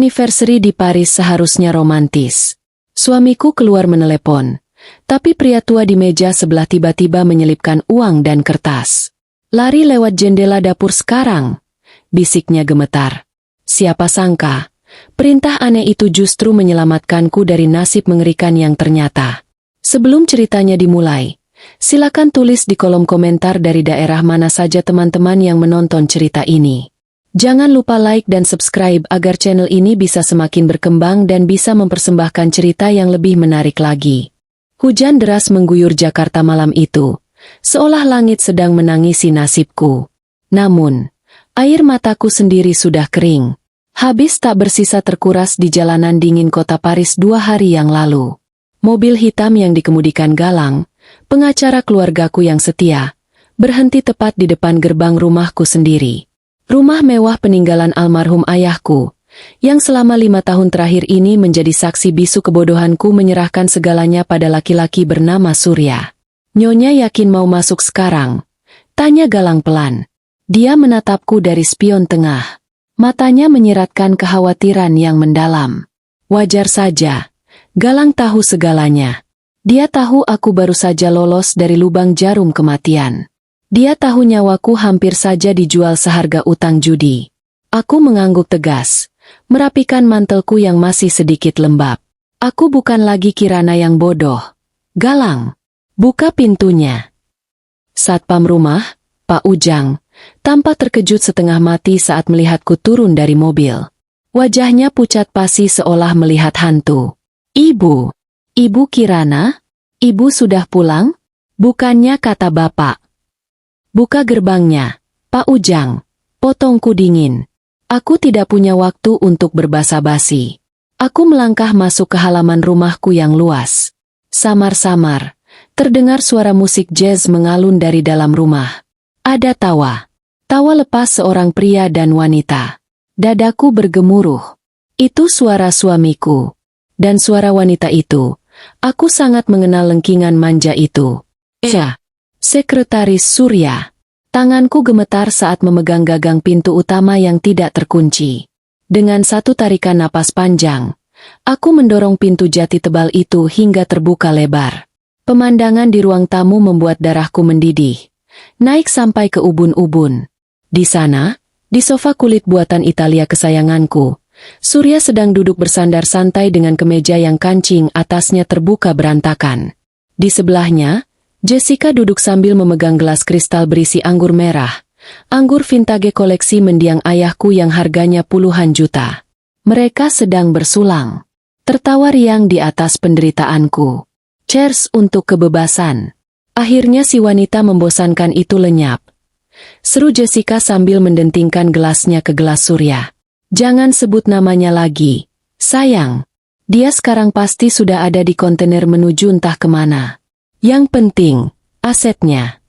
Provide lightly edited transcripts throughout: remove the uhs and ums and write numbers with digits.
Anniversary di Paris seharusnya romantis. Suamiku keluar menelepon, tapi pria tua di meja sebelah tiba-tiba menyelipkan uang dan kertas. Lari lewat jendela dapur sekarang, bisiknya gemetar. Siapa sangka, perintah aneh itu justru menyelamatkanku dari nasib mengerikan yang ternyata. Sebelum ceritanya dimulai, silakan tulis di kolom komentar dari daerah mana saja teman-teman yang menonton cerita ini. Jangan lupa like dan subscribe agar channel ini bisa semakin berkembang dan bisa mempersembahkan cerita yang lebih menarik lagi. Hujan deras mengguyur Jakarta malam itu, seolah langit sedang menangisi nasibku. Namun, air mataku sendiri sudah kering. Habis tak bersisa terkuras di jalanan dingin kota Paris 2 hari yang lalu. Mobil hitam yang dikemudikan Galang, pengacara keluargaku yang setia, berhenti tepat di depan gerbang rumahku sendiri. Rumah mewah peninggalan almarhum ayahku, yang selama 5 tahun terakhir ini menjadi saksi bisu kebodohanku menyerahkan segalanya pada laki-laki bernama Surya. "Nyonya yakin mau masuk sekarang?" tanya Galang pelan. Dia menatapku dari spion tengah. Matanya menyiratkan kekhawatiran yang mendalam. Wajar saja, Galang tahu segalanya. Dia tahu aku baru saja lolos dari lubang jarum kematian. Dia tahu nyawaku hampir saja dijual seharga utang judi. Aku mengangguk tegas, merapikan mantelku yang masih sedikit lembab. Aku bukan lagi Kirana yang bodoh. "Galang, buka pintunya." Satpam rumah, Pak Ujang, tampak terkejut setengah mati saat melihatku turun dari mobil. Wajahnya pucat pasi seolah melihat hantu. "Ibu, Ibu Kirana? Ibu sudah pulang?" "Bukannya," kata bapak. "Buka gerbangnya, Pak Ujang," potongku dingin. Aku tidak punya waktu untuk berbasa-basi. Aku melangkah masuk ke halaman rumahku yang luas. Samar-samar, terdengar suara musik jazz mengalun dari dalam rumah. Ada tawa. Tawa lepas seorang pria dan wanita. Dadaku bergemuruh. Itu suara suamiku. Dan suara wanita itu, aku sangat mengenal lengkingan manja itu. Ya. Sekretaris Surya. Tanganku gemetar saat memegang gagang pintu utama yang tidak terkunci. Dengan satu tarikan napas panjang, aku mendorong pintu jati tebal itu hingga terbuka lebar. Pemandangan di ruang tamu membuat darahku mendidih, naik sampai ke ubun-ubun. Di sana, di sofa kulit buatan Italia kesayanganku, Surya sedang duduk bersandar santai dengan kemeja yang kancing atasnya terbuka berantakan. Di sebelahnya, Jessica duduk sambil memegang gelas kristal berisi anggur merah. Anggur vintage koleksi mendiang ayahku yang harganya puluhan juta. Mereka sedang bersulang. Tertawa riang di atas penderitaanku. "Cheers untuk kebebasan." Akhirnya si wanita membosankan itu lenyap. Seru Jessica sambil mendentingkan gelasnya ke gelas Surya. "Jangan sebut namanya lagi, sayang. Dia sekarang pasti sudah ada di kontainer menuju entah kemana. Yang penting, asetnya."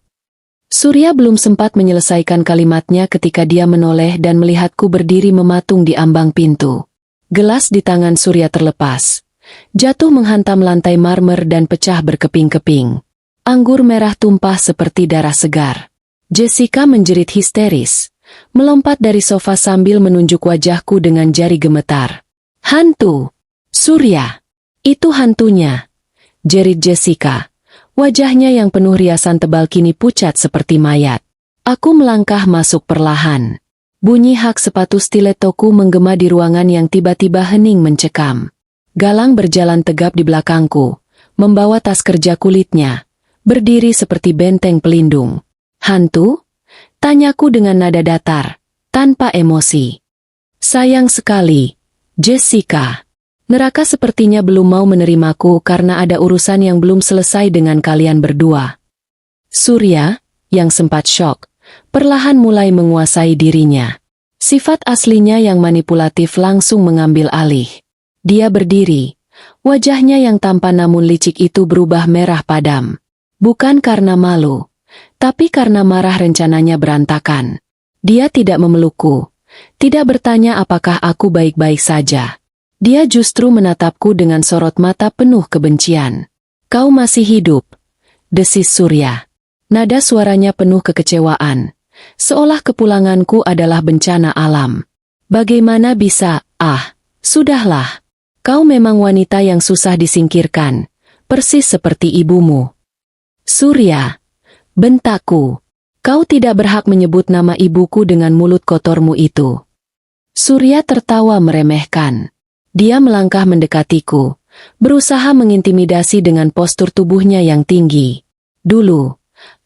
Surya belum sempat menyelesaikan kalimatnya ketika dia menoleh dan melihatku berdiri mematung di ambang pintu. Gelas di tangan Surya terlepas, jatuh menghantam lantai marmer dan pecah berkeping-keping. Anggur merah tumpah seperti darah segar. Jessica menjerit histeris, melompat dari sofa sambil menunjuk wajahku dengan jari gemetar. "Hantu! Surya! Itu hantunya!" jerit Jessica. Wajahnya yang penuh riasan tebal kini pucat seperti mayat. Aku melangkah masuk perlahan. Bunyi hak sepatu stiletoku menggema di ruangan yang tiba-tiba hening mencekam. Galang berjalan tegap di belakangku, membawa tas kerja kulitnya, berdiri seperti benteng pelindung. "Hantu?" tanyaku dengan nada datar, tanpa emosi. "Sayang sekali, Jessica. Neraka sepertinya belum mau menerimaku karena ada urusan yang belum selesai dengan kalian berdua." Surya, yang sempat syok, perlahan mulai menguasai dirinya. Sifat aslinya yang manipulatif langsung mengambil alih. Dia berdiri, wajahnya yang tampan namun licik itu berubah merah padam. Bukan karena malu, tapi karena marah rencananya berantakan. Dia tidak memelukku, tidak bertanya apakah aku baik-baik saja. Dia justru menatapku dengan sorot mata penuh kebencian. "Kau masih hidup?" desis Surya. Nada suaranya penuh kekecewaan, seolah kepulanganku adalah bencana alam. "Bagaimana bisa?" Sudahlah. Kau memang wanita yang susah disingkirkan, persis seperti ibumu. Surya, bentakku. Kau tidak berhak menyebut nama ibuku dengan mulut kotormu itu. Surya tertawa meremehkan. Dia melangkah mendekatiku, berusaha mengintimidasi dengan postur tubuhnya yang tinggi. Dulu,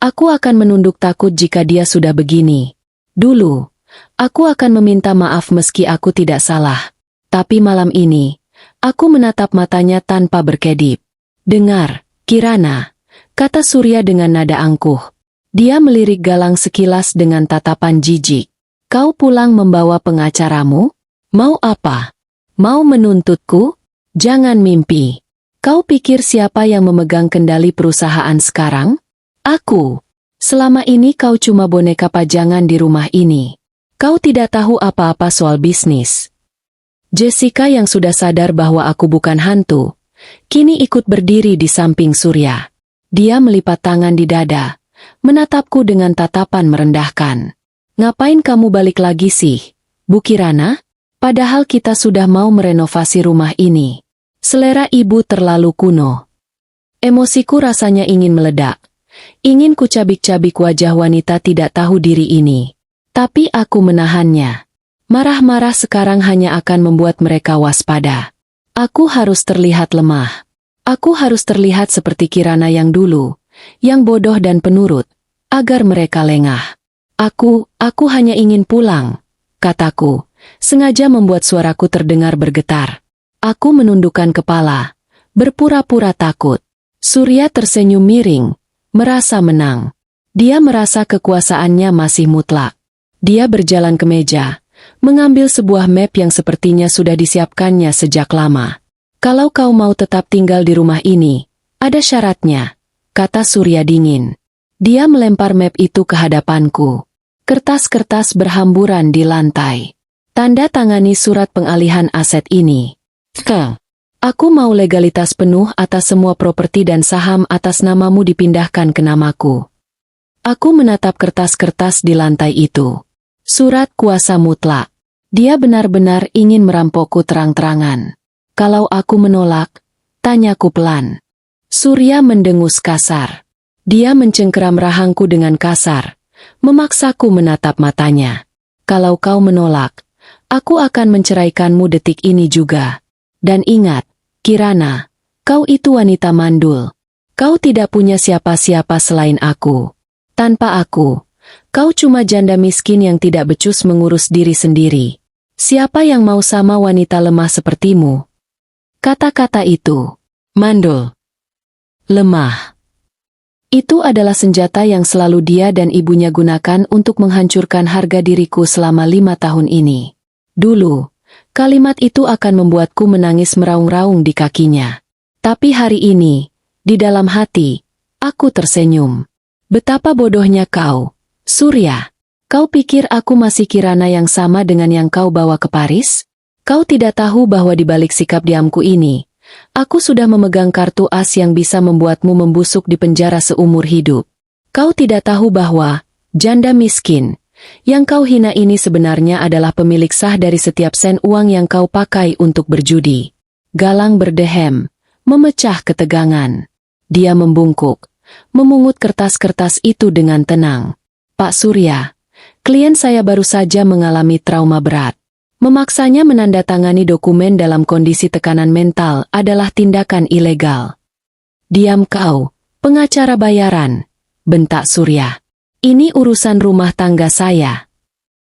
aku akan menunduk takut jika dia sudah begini. Dulu, aku akan meminta maaf meski aku tidak salah. Tapi malam ini, aku menatap matanya tanpa berkedip. Dengar, Kirana, kata Surya dengan nada angkuh. Dia melirik Galang sekilas dengan tatapan jijik. Kau pulang membawa pengacaramu? Mau apa? Mau menuntutku? Jangan mimpi. Kau pikir siapa yang memegang kendali perusahaan sekarang? Aku. Selama ini kau cuma boneka pajangan di rumah ini. Kau tidak tahu apa-apa soal bisnis. Jessica yang sudah sadar bahwa aku bukan hantu, kini ikut berdiri di samping Surya. Dia melipat tangan di dada, menatapku dengan tatapan merendahkan. Ngapain kamu balik lagi sih, Bu Kirana? Padahal kita sudah mau merenovasi rumah ini. Selera ibu terlalu kuno. Emosiku rasanya ingin meledak. Ingin kucabik-cabik wajah wanita tidak tahu diri ini. Tapi aku menahannya. Marah-marah sekarang hanya akan membuat mereka waspada. Aku harus terlihat lemah. Aku harus terlihat seperti Kirana yang dulu, yang bodoh dan penurut, agar mereka lengah. Aku hanya ingin pulang, kataku, sengaja membuat suaraku terdengar bergetar. Aku menundukkan kepala, berpura-pura takut. Surya tersenyum miring, merasa menang. Dia merasa kekuasaannya masih mutlak. Dia berjalan ke meja, mengambil sebuah map yang sepertinya sudah disiapkannya sejak lama. Kalau kau mau tetap tinggal di rumah ini, ada syaratnya, kata Surya dingin. Dia melempar map itu ke hadapanku. Kertas-kertas berhamburan di lantai. Tanda tangani surat pengalihan aset ini. Aku mau legalitas penuh atas semua properti dan saham atas namamu dipindahkan ke namaku. Aku menatap kertas-kertas di lantai itu. Surat kuasa mutlak. Dia benar-benar ingin merampokku terang-terangan. Kalau aku menolak, tanyaku pelan. Surya mendengus kasar. Dia mencengkeram rahangku dengan kasar, memaksaku menatap matanya. Kalau kau menolak, aku akan menceraikanmu detik ini juga. Dan ingat, Kirana, kau itu wanita mandul. Kau tidak punya siapa-siapa selain aku. Tanpa aku, kau cuma janda miskin yang tidak becus mengurus diri sendiri. Siapa yang mau sama wanita lemah sepertimu? Kata-kata itu, mandul, lemah. Itu adalah senjata yang selalu dia dan ibunya gunakan untuk menghancurkan harga diriku selama 5 tahun ini. Dulu, kalimat itu akan membuatku menangis meraung-raung di kakinya. Tapi hari ini, di dalam hati, aku tersenyum. Betapa bodohnya kau, Surya. Kau pikir aku masih Kirana yang sama dengan yang kau bawa ke Paris? Kau tidak tahu bahwa di balik sikap diamku ini, aku sudah memegang kartu as yang bisa membuatmu membusuk di penjara seumur hidup. Kau tidak tahu bahwa janda miskin yang kau hina ini sebenarnya adalah pemilik sah dari setiap sen uang yang kau pakai untuk berjudi. Galang berdehem, memecah ketegangan. Dia membungkuk, memungut kertas-kertas itu dengan tenang. Pak Surya, klien saya baru saja mengalami trauma berat. Memaksanya menandatangani dokumen dalam kondisi tekanan mental adalah tindakan ilegal. Diam kau, pengacara bayaran, bentak Surya. Ini urusan rumah tangga saya.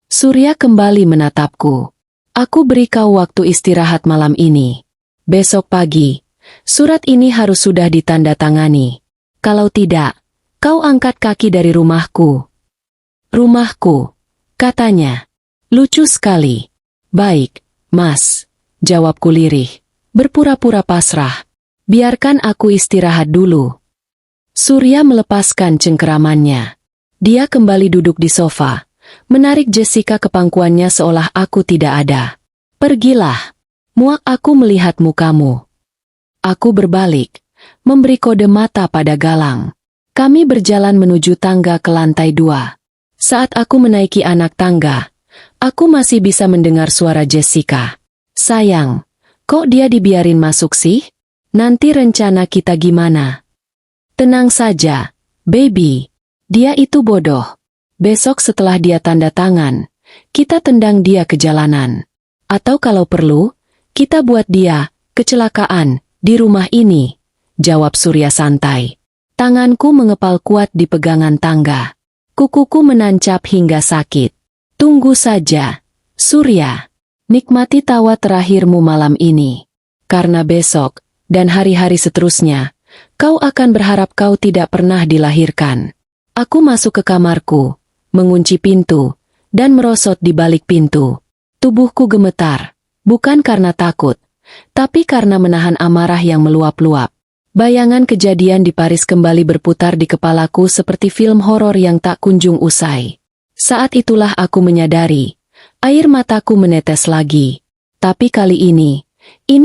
Surya kembali menatapku. Aku beri kau waktu istirahat malam ini. Besok pagi, surat ini harus sudah ditandatangani. Kalau tidak, kau angkat kaki dari rumahku. Rumahku, katanya. Lucu sekali. Baik, Mas, jawabku lirih, berpura-pura pasrah. Biarkan aku istirahat dulu. Surya melepaskan cengkeramannya. Dia kembali duduk di sofa, menarik Jessica ke pangkuannya seolah aku tidak ada. Pergilah, muak aku melihat mukamu. Aku berbalik, memberi kode mata pada Galang. Kami berjalan menuju tangga ke lantai 2. Saat aku menaiki anak tangga, aku masih bisa mendengar suara Jessica. Sayang, kok dia dibiarin masuk sih? Nanti rencana kita gimana? Tenang saja, baby. Dia itu bodoh. Besok setelah dia tanda tangan, kita tendang dia ke jalanan. Atau kalau perlu, kita buat dia kecelakaan di rumah ini, jawab Surya santai. Tanganku mengepal kuat di pegangan tangga. Kukuku menancap hingga sakit. Tunggu saja, Surya. Nikmati tawa terakhirmu malam ini. Karena besok, dan hari-hari seterusnya, kau akan berharap kau tidak pernah dilahirkan. Aku masuk ke kamarku, mengunci pintu, dan merosot di balik pintu. Tubuhku gemetar, bukan karena takut, tapi karena menahan amarah yang meluap-luap. Bayangan kejadian di Paris kembali berputar di kepalaku seperti film horor yang tak kunjung usai. Saat itulah aku menyadari, air mataku menetes lagi. Tapi kali ini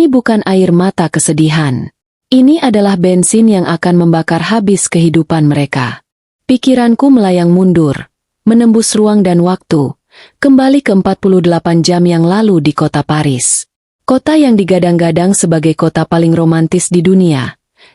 bukan air mata kesedihan. Ini adalah bensin yang akan membakar habis kehidupan mereka. Pikiranku melayang mundur, menembus ruang dan waktu, kembali ke 48 jam yang lalu di kota Paris. Kota yang digadang-gadang sebagai kota paling romantis di dunia.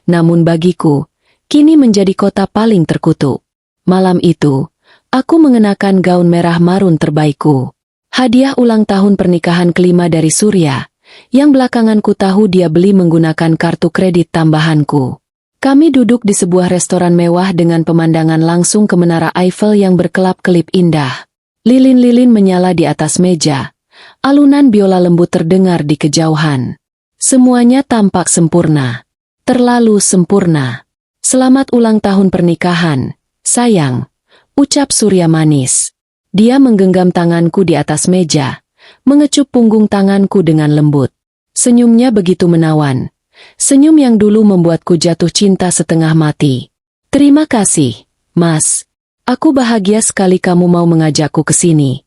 Namun bagiku, kini menjadi kota paling terkutuk. Malam itu, aku mengenakan gaun merah marun terbaikku. Hadiah ulang tahun pernikahan kelima dari Surya, yang belakangan ku tahu dia beli menggunakan kartu kredit tambahanku. Kami duduk di sebuah restoran mewah dengan pemandangan langsung ke Menara Eiffel yang berkelap-kelip indah. Lilin-lilin menyala di atas meja. Alunan biola lembut terdengar di kejauhan. Semuanya tampak sempurna. Terlalu sempurna. Selamat ulang tahun pernikahan, sayang, ucap Surya manis. Dia menggenggam tanganku di atas meja, mengecup punggung tanganku dengan lembut. Senyumnya begitu menawan. Senyum yang dulu membuatku jatuh cinta setengah mati. Terima kasih, Mas. Aku bahagia sekali kamu mau mengajakku ke sini.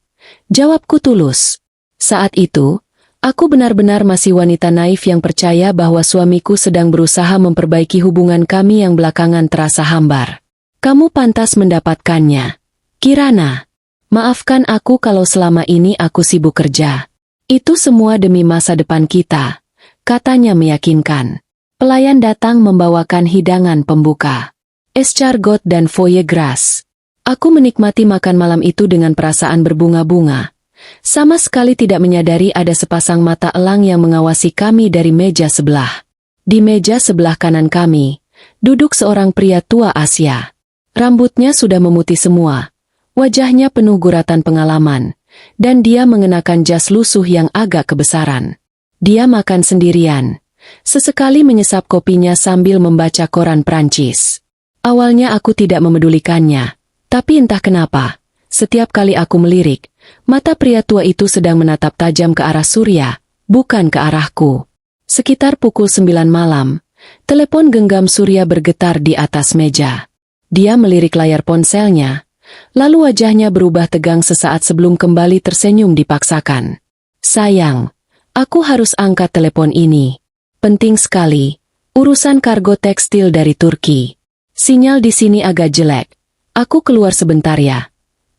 Jawabku tulus. Saat itu, aku benar-benar masih wanita naif yang percaya bahwa suamiku sedang berusaha memperbaiki hubungan kami yang belakangan terasa hambar. Kamu pantas mendapatkannya. Kirana, maafkan aku kalau selama ini aku sibuk kerja. Itu semua demi masa depan kita, katanya meyakinkan. Pelayan datang membawakan hidangan pembuka. Escargot dan foie gras. Aku menikmati makan malam itu dengan perasaan berbunga-bunga. Sama sekali tidak menyadari ada sepasang mata elang yang mengawasi kami dari meja sebelah. Di meja sebelah kanan kami, duduk seorang pria tua Asia. Rambutnya sudah memutih semua, wajahnya penuh guratan pengalaman, dan dia mengenakan jas lusuh yang agak kebesaran. Dia makan sendirian, sesekali menyesap kopinya sambil membaca koran Prancis. Awalnya aku tidak memedulikannya, tapi entah kenapa, setiap kali aku melirik, mata pria tua itu sedang menatap tajam ke arah Surya, bukan ke arahku. Sekitar pukul 9 malam, telepon genggam Surya bergetar di atas meja. Dia melirik layar ponselnya, lalu wajahnya berubah tegang sesaat sebelum kembali tersenyum dipaksakan. Sayang, aku harus angkat telepon ini. Penting sekali, urusan kargo tekstil dari Turki. Sinyal di sini agak jelek. Aku keluar sebentar ya.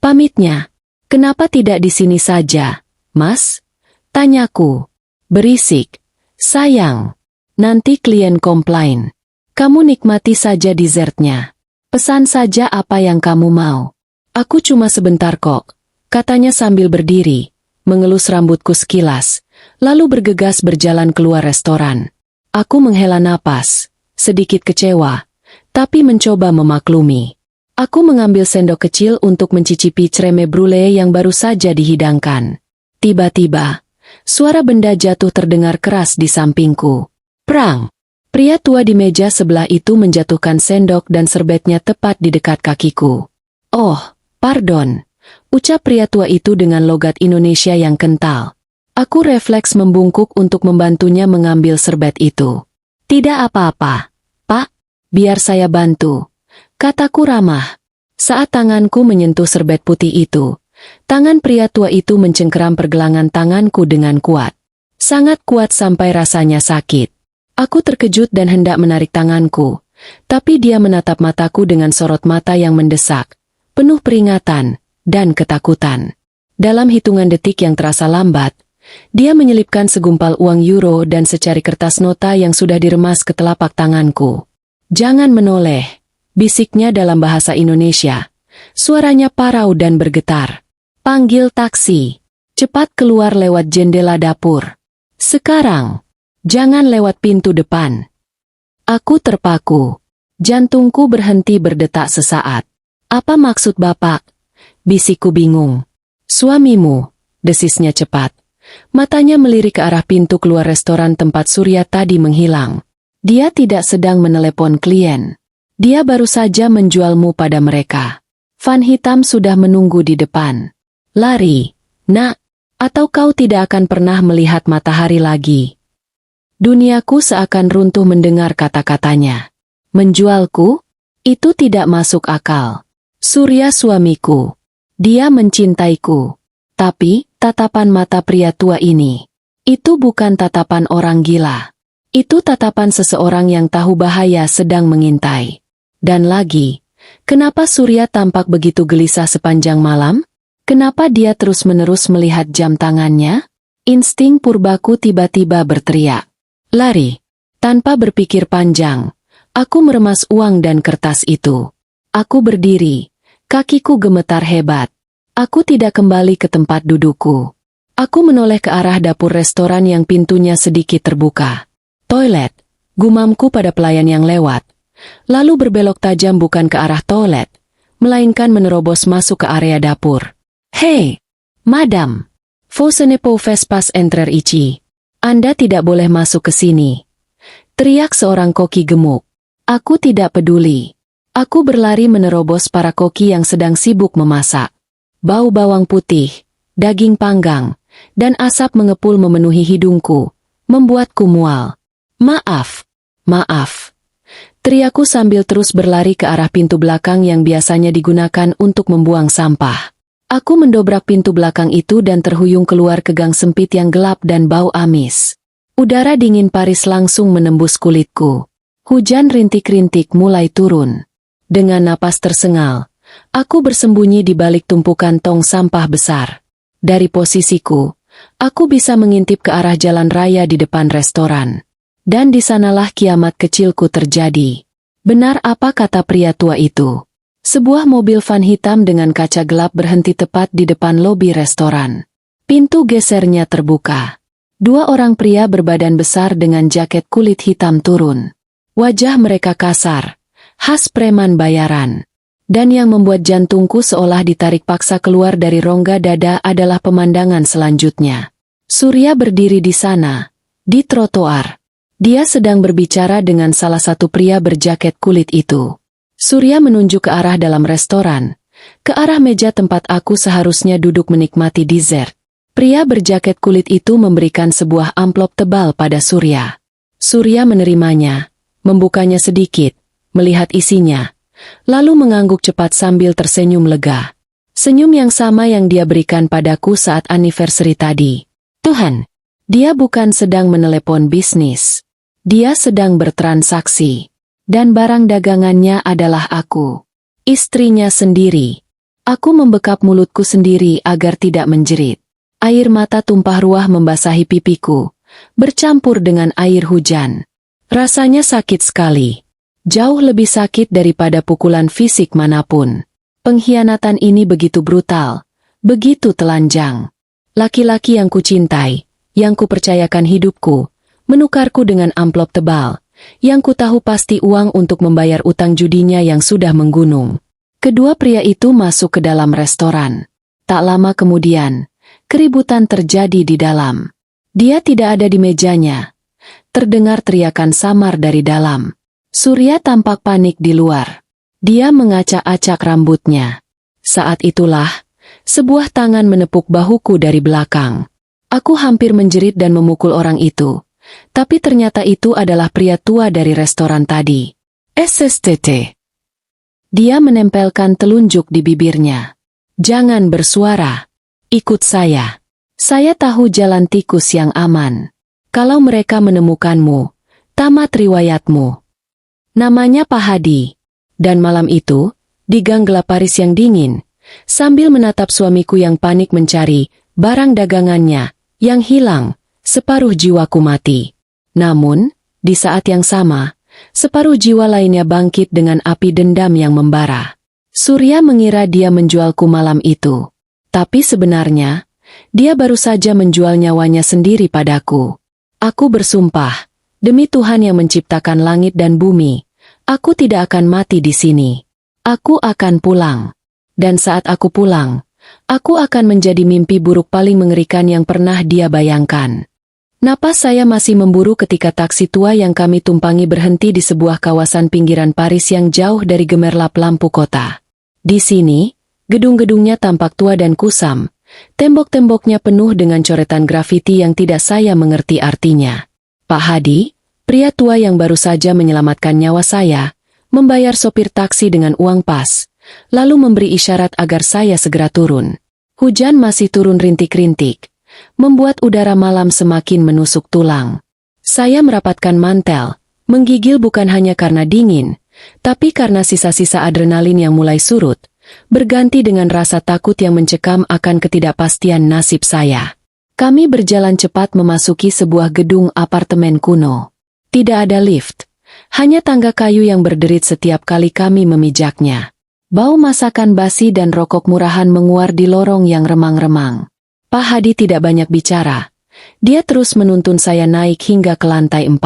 Pamitnya. Kenapa tidak di sini saja, Mas? Tanyaku. Berisik. Sayang. Nanti klien komplain. Kamu nikmati saja dessertnya. Pesan saja apa yang kamu mau. Aku cuma sebentar kok, katanya sambil berdiri, mengelus rambutku sekilas, lalu bergegas berjalan keluar restoran. Aku menghela napas, sedikit kecewa, tapi mencoba memaklumi. Aku mengambil sendok kecil untuk mencicipi creme brulee yang baru saja dihidangkan. Tiba-tiba, suara benda jatuh terdengar keras di sampingku. Prang! Pria tua di meja sebelah itu menjatuhkan sendok dan serbetnya tepat di dekat kakiku. Oh, pardon, ucap pria tua itu dengan logat Indonesia yang kental. Aku refleks membungkuk untuk membantunya mengambil serbet itu. Tidak apa-apa, Pak, biar saya bantu. Kataku ramah. Saat tanganku menyentuh serbet putih itu, tangan pria tua itu mencengkeram pergelangan tanganku dengan kuat. Sangat kuat sampai rasanya sakit. Aku terkejut dan hendak menarik tanganku, tapi dia menatap mataku dengan sorot mata yang mendesak, penuh peringatan dan ketakutan. Dalam hitungan detik yang terasa lambat, Dia menyelipkan segumpal uang euro dan secari kertas nota yang sudah diremas ke telapak tanganku. "Jangan menoleh," bisiknya dalam bahasa Indonesia. Suaranya parau dan bergetar. "Panggil taksi. Cepat keluar lewat jendela dapur. Sekarang. Jangan lewat pintu depan." Aku terpaku. Jantungku berhenti berdetak sesaat. "Apa maksud Bapak?" bisikku bingung. "Suamimu," desisnya cepat. Matanya melirik ke arah pintu keluar restoran tempat Surya tadi menghilang. "Dia tidak sedang menelepon klien. Dia baru saja menjualmu pada mereka. Van hitam sudah menunggu di depan. Lari, nak, atau kau tidak akan pernah melihat matahari lagi." Duniaku seakan runtuh mendengar kata-katanya. Menjualku? Itu tidak masuk akal. Surya suamiku. Dia mencintaiku. Tapi, tatapan mata pria tua ini, itu bukan tatapan orang gila. Itu tatapan seseorang yang tahu bahaya sedang mengintai. Dan lagi, kenapa Surya tampak begitu gelisah sepanjang malam? Kenapa dia terus-menerus melihat jam tangannya? Insting purbaku tiba-tiba berteriak. Lari. Tanpa berpikir panjang, aku meremas uang dan kertas itu. Aku berdiri. Kakiku gemetar hebat. Aku tidak kembali ke tempat dudukku. Aku menoleh ke arah dapur restoran yang pintunya sedikit terbuka. "Toilet," gumamku pada pelayan yang lewat. Lalu berbelok tajam bukan ke arah toilet, melainkan menerobos masuk ke area dapur. "Hei, madam, vous ne pouvez pas entrer ici. Anda tidak boleh masuk ke sini," teriak seorang koki gemuk. Aku tidak peduli. Aku berlari menerobos para koki yang sedang sibuk memasak. Bau bawang putih, daging panggang, dan asap mengepul memenuhi hidungku, membuatku mual. "Maaf, maaf," teriakku sambil terus berlari ke arah pintu belakang yang biasanya digunakan untuk membuang sampah. Aku mendobrak pintu belakang itu dan terhuyung keluar ke gang sempit yang gelap dan bau amis. Udara dingin Paris langsung menembus kulitku. Hujan rintik-rintik mulai turun. Dengan napas tersengal, aku bersembunyi di balik tumpukan tong sampah besar. Dari posisiku, aku bisa mengintip ke arah jalan raya di depan restoran. Dan di sanalah kiamat kecilku terjadi. Benar apa kata pria tua itu. Sebuah mobil van hitam dengan kaca gelap berhenti tepat di depan lobi restoran. Pintu gesernya terbuka. Dua orang pria berbadan besar dengan jaket kulit hitam turun. Wajah mereka kasar, khas preman bayaran. Dan yang membuat jantungku seolah ditarik paksa keluar dari rongga dada adalah pemandangan selanjutnya. Surya berdiri di sana, di trotoar. Dia sedang berbicara dengan salah satu pria berjaket kulit itu. Surya menunjuk ke arah dalam restoran, ke arah meja tempat aku seharusnya duduk menikmati dessert. Pria berjaket kulit itu memberikan sebuah amplop tebal pada Surya. Surya menerimanya, membukanya sedikit, melihat isinya, lalu mengangguk cepat sambil tersenyum lega. Senyum yang sama yang dia berikan padaku saat anniversary tadi. Tuhan, dia bukan sedang menelepon bisnis. Dia sedang bertransaksi. Dan barang dagangannya adalah aku. Istrinya sendiri. Aku membekap mulutku sendiri agar tidak menjerit. Air mata tumpah ruah membasahi pipiku, bercampur dengan air hujan. Rasanya sakit sekali. Jauh lebih sakit daripada pukulan fisik manapun. Pengkhianatan ini begitu brutal, begitu telanjang. Laki-laki yang kucintai, yang kupercayakan hidupku, menukarku dengan amplop tebal, yang ku tahu pasti uang untuk membayar utang judinya yang sudah menggunung. Kedua pria itu masuk ke dalam restoran. Tak lama kemudian, keributan terjadi di dalam. Dia tidak ada di mejanya. Terdengar teriakan samar dari dalam. Surya tampak panik di luar. Dia mengacak-acak rambutnya. Saat itulah, sebuah tangan menepuk bahuku dari belakang. Aku hampir menjerit dan memukul orang itu. Tapi ternyata itu adalah pria tua dari restoran tadi. SSTT. Dia menempelkan telunjuk di bibirnya. Jangan bersuara. Ikut saya. Saya tahu jalan tikus yang aman. Kalau mereka menemukanmu, tamat riwayatmu. Namanya Pak Hadi. Dan malam itu, di gang gelap Paris yang dingin, sambil menatap suamiku yang panik mencari barang dagangannya, Yang hilang, separuh jiwaku mati. Namun, di saat yang sama, separuh jiwa lainnya bangkit dengan api dendam yang membara. Surya mengira dia menjualku malam itu. Tapi sebenarnya, dia baru saja menjual nyawanya sendiri padaku. Aku bersumpah, demi Tuhan yang menciptakan langit dan bumi, aku tidak akan mati di sini. Aku akan pulang. Dan saat aku pulang, aku akan menjadi mimpi buruk paling mengerikan yang pernah dia bayangkan. Napas saya masih memburu ketika taksi tua yang kami tumpangi berhenti di sebuah kawasan pinggiran Paris yang jauh dari gemerlap lampu kota. Di sini, gedung-gedungnya tampak tua dan kusam, tembok-temboknya penuh dengan coretan grafiti yang tidak saya mengerti artinya. Pak Hadi, pria tua yang baru saja menyelamatkan nyawa saya, membayar sopir taksi dengan uang pas, lalu memberi isyarat agar saya segera turun. Hujan masih turun rintik-rintik, membuat udara malam semakin menusuk tulang. Saya merapatkan mantel, menggigil bukan hanya karena dingin, tapi karena sisa-sisa adrenalin yang mulai surut, berganti dengan rasa takut yang mencekam akan ketidakpastian nasib saya. Kami berjalan cepat memasuki sebuah gedung apartemen kuno. Tidak ada lift, hanya tangga kayu yang berderit setiap kali kami memijaknya. Bau masakan basi dan rokok murahan menguar di lorong yang remang-remang. Pak Hadi tidak banyak bicara. Dia terus menuntun saya naik hingga ke lantai 4.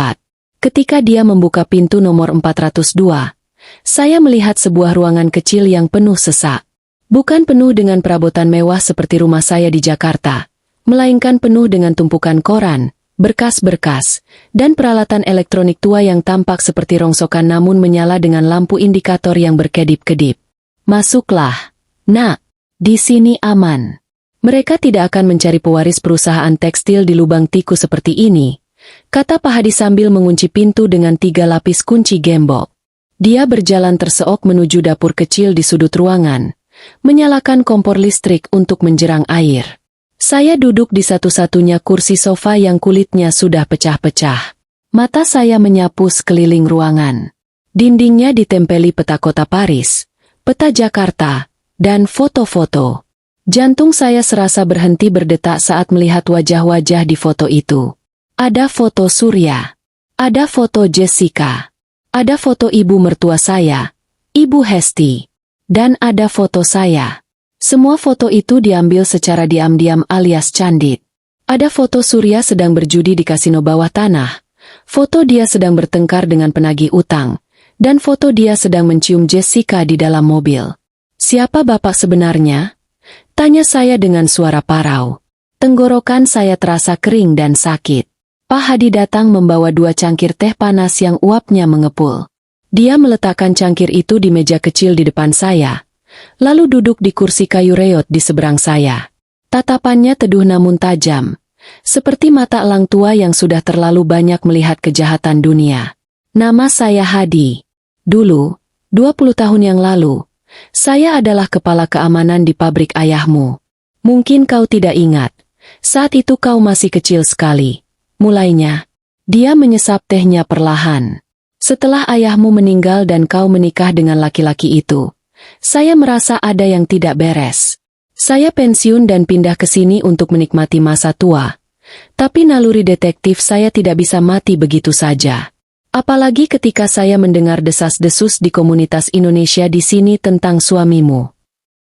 Ketika dia membuka pintu nomor 402, saya melihat sebuah ruangan kecil yang penuh sesak. Bukan penuh dengan perabotan mewah seperti rumah saya di Jakarta, melainkan penuh dengan tumpukan koran, berkas-berkas, dan peralatan elektronik tua yang tampak seperti rongsokan namun menyala dengan lampu indikator yang berkedip-kedip. Masuklah, nak. Di sini aman. Mereka tidak akan mencari pewaris perusahaan tekstil di lubang tikus seperti ini, kata Pak Hadi sambil mengunci pintu dengan 3 lapis kunci gembok. Dia berjalan terseok menuju dapur kecil di sudut ruangan, menyalakan kompor listrik untuk menjerang air. Saya duduk di satu-satunya kursi sofa yang kulitnya sudah pecah-pecah. Mata saya menyapu sekeliling ruangan. Dindingnya ditempeli peta kota Paris, peta Jakarta, dan foto-foto. Jantung saya serasa berhenti berdetak saat melihat wajah-wajah di foto itu. Ada foto Surya. Ada foto Jessica. Ada foto ibu mertua saya, Ibu Hesti. Dan ada foto saya. Semua foto itu diambil secara diam-diam alias candid. Ada foto Surya sedang berjudi di kasino bawah tanah. Foto dia sedang bertengkar dengan penagih utang. Dan foto dia sedang mencium Jessica di dalam mobil. Siapa bapak sebenarnya? Tanya saya dengan suara parau. Tenggorokan saya terasa kering dan sakit. Pak Hadi datang membawa 2 cangkir teh panas yang uapnya mengepul. Dia meletakkan cangkir itu di meja kecil di depan saya, lalu duduk di kursi kayu reot di seberang saya. Tatapannya teduh namun tajam, seperti mata elang tua yang sudah terlalu banyak melihat kejahatan dunia. Nama saya Hadi. Dulu, 20 tahun yang lalu, saya adalah kepala keamanan di pabrik ayahmu. Mungkin kau tidak ingat. Saat itu kau masih kecil sekali. Mulainya, dia menyesap tehnya perlahan. Setelah ayahmu meninggal dan kau menikah dengan laki-laki itu, saya merasa ada yang tidak beres. Saya pensiun dan pindah ke sini untuk menikmati masa tua. Tapi naluri detektif saya tidak bisa mati begitu saja. Apalagi ketika saya mendengar desas-desus di komunitas Indonesia di sini tentang suamimu.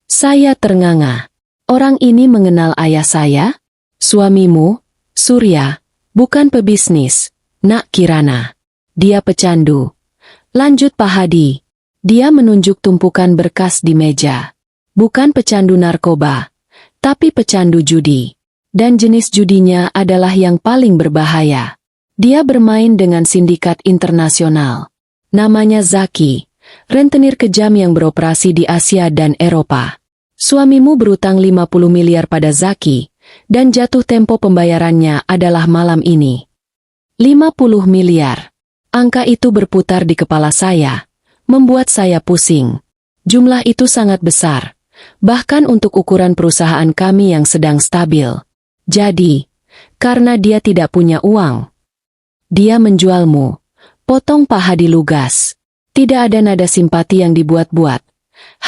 Saya ternganga. Orang ini mengenal ayah saya? Suamimu, Surya, bukan pebisnis, nak Kirana. Dia pecandu. Lanjut Pak Hadi. Dia menunjuk tumpukan berkas di meja. Bukan pecandu narkoba, tapi pecandu judi. Dan jenis judinya adalah yang paling berbahaya. Dia bermain dengan sindikat internasional. Namanya Zaki, rentenir kejam yang beroperasi di Asia dan Eropa. Suamimu berutang 50 miliar pada Zaki, dan jatuh tempo pembayarannya adalah malam ini. 50 miliar. Angka itu berputar di kepala saya, membuat saya pusing. Jumlah itu sangat besar, bahkan untuk ukuran perusahaan kami yang sedang stabil. Jadi, karena dia tidak punya uang, dia menjualmu, potong Pak Hadi lugas. Tidak ada nada simpati yang dibuat-buat,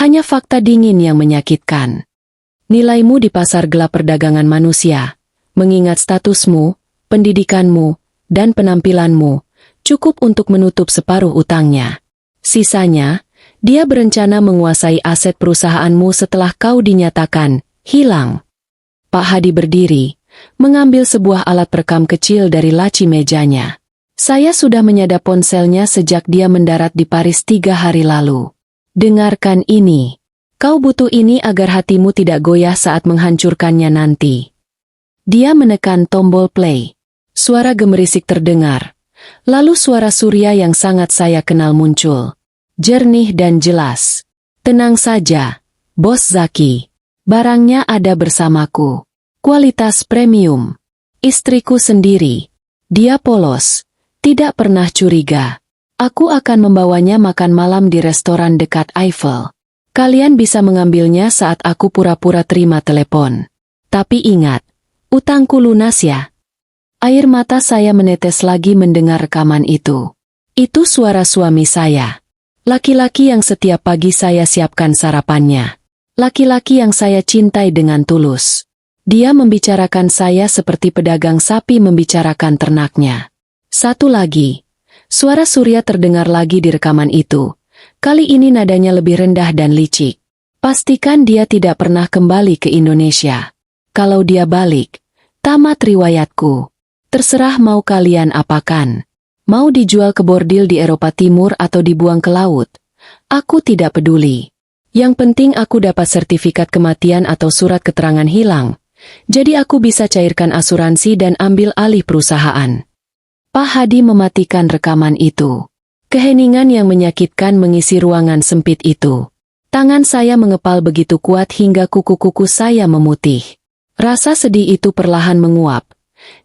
hanya fakta dingin yang menyakitkan. Nilaimu di pasar gelap perdagangan manusia, Mengingat statusmu, pendidikanmu, dan penampilanmu, cukup untuk menutup separuh utangnya. Sisanya, dia berencana menguasai aset perusahaanmu setelah kau dinyatakan hilang. Pak Hadi berdiri, mengambil sebuah alat perekam kecil dari laci mejanya. Saya sudah menyadap ponselnya sejak dia mendarat di Paris 3 hari lalu. Dengarkan ini. Kau butuh ini agar hatimu tidak goyah saat menghancurkannya nanti. Dia menekan tombol play. Suara gemerisik terdengar. Lalu suara Surya yang sangat saya kenal muncul. Jernih dan jelas. Tenang saja, Bos Zaki. Barangnya ada bersamaku. Kualitas premium. Istriku sendiri. Dia polos. Tidak pernah curiga. Aku akan membawanya makan malam di restoran dekat Eiffel. Kalian bisa mengambilnya saat aku pura-pura terima telepon. Tapi ingat, utangku lunas ya. Air mata saya menetes lagi mendengar rekaman itu. Itu suara suami saya. Laki-laki yang setiap pagi saya siapkan sarapannya. Laki-laki yang saya cintai dengan tulus. Dia membicarakan saya seperti pedagang sapi membicarakan ternaknya. Satu lagi, suara Surya terdengar lagi di rekaman itu. Kali ini nadanya lebih rendah dan licik. Pastikan dia tidak pernah kembali ke Indonesia. Kalau dia balik, tamat riwayatku. Terserah mau kalian apakan. Mau dijual ke bordil di Eropa Timur atau dibuang ke laut. Aku tidak peduli. Yang penting aku dapat sertifikat kematian atau surat keterangan hilang. Jadi aku bisa cairkan asuransi dan ambil alih perusahaan. Pak Hadi mematikan rekaman itu. Keheningan yang menyakitkan mengisi ruangan sempit itu. Tangan saya mengepal begitu kuat hingga kuku-kuku saya memutih. Rasa sedih itu perlahan menguap.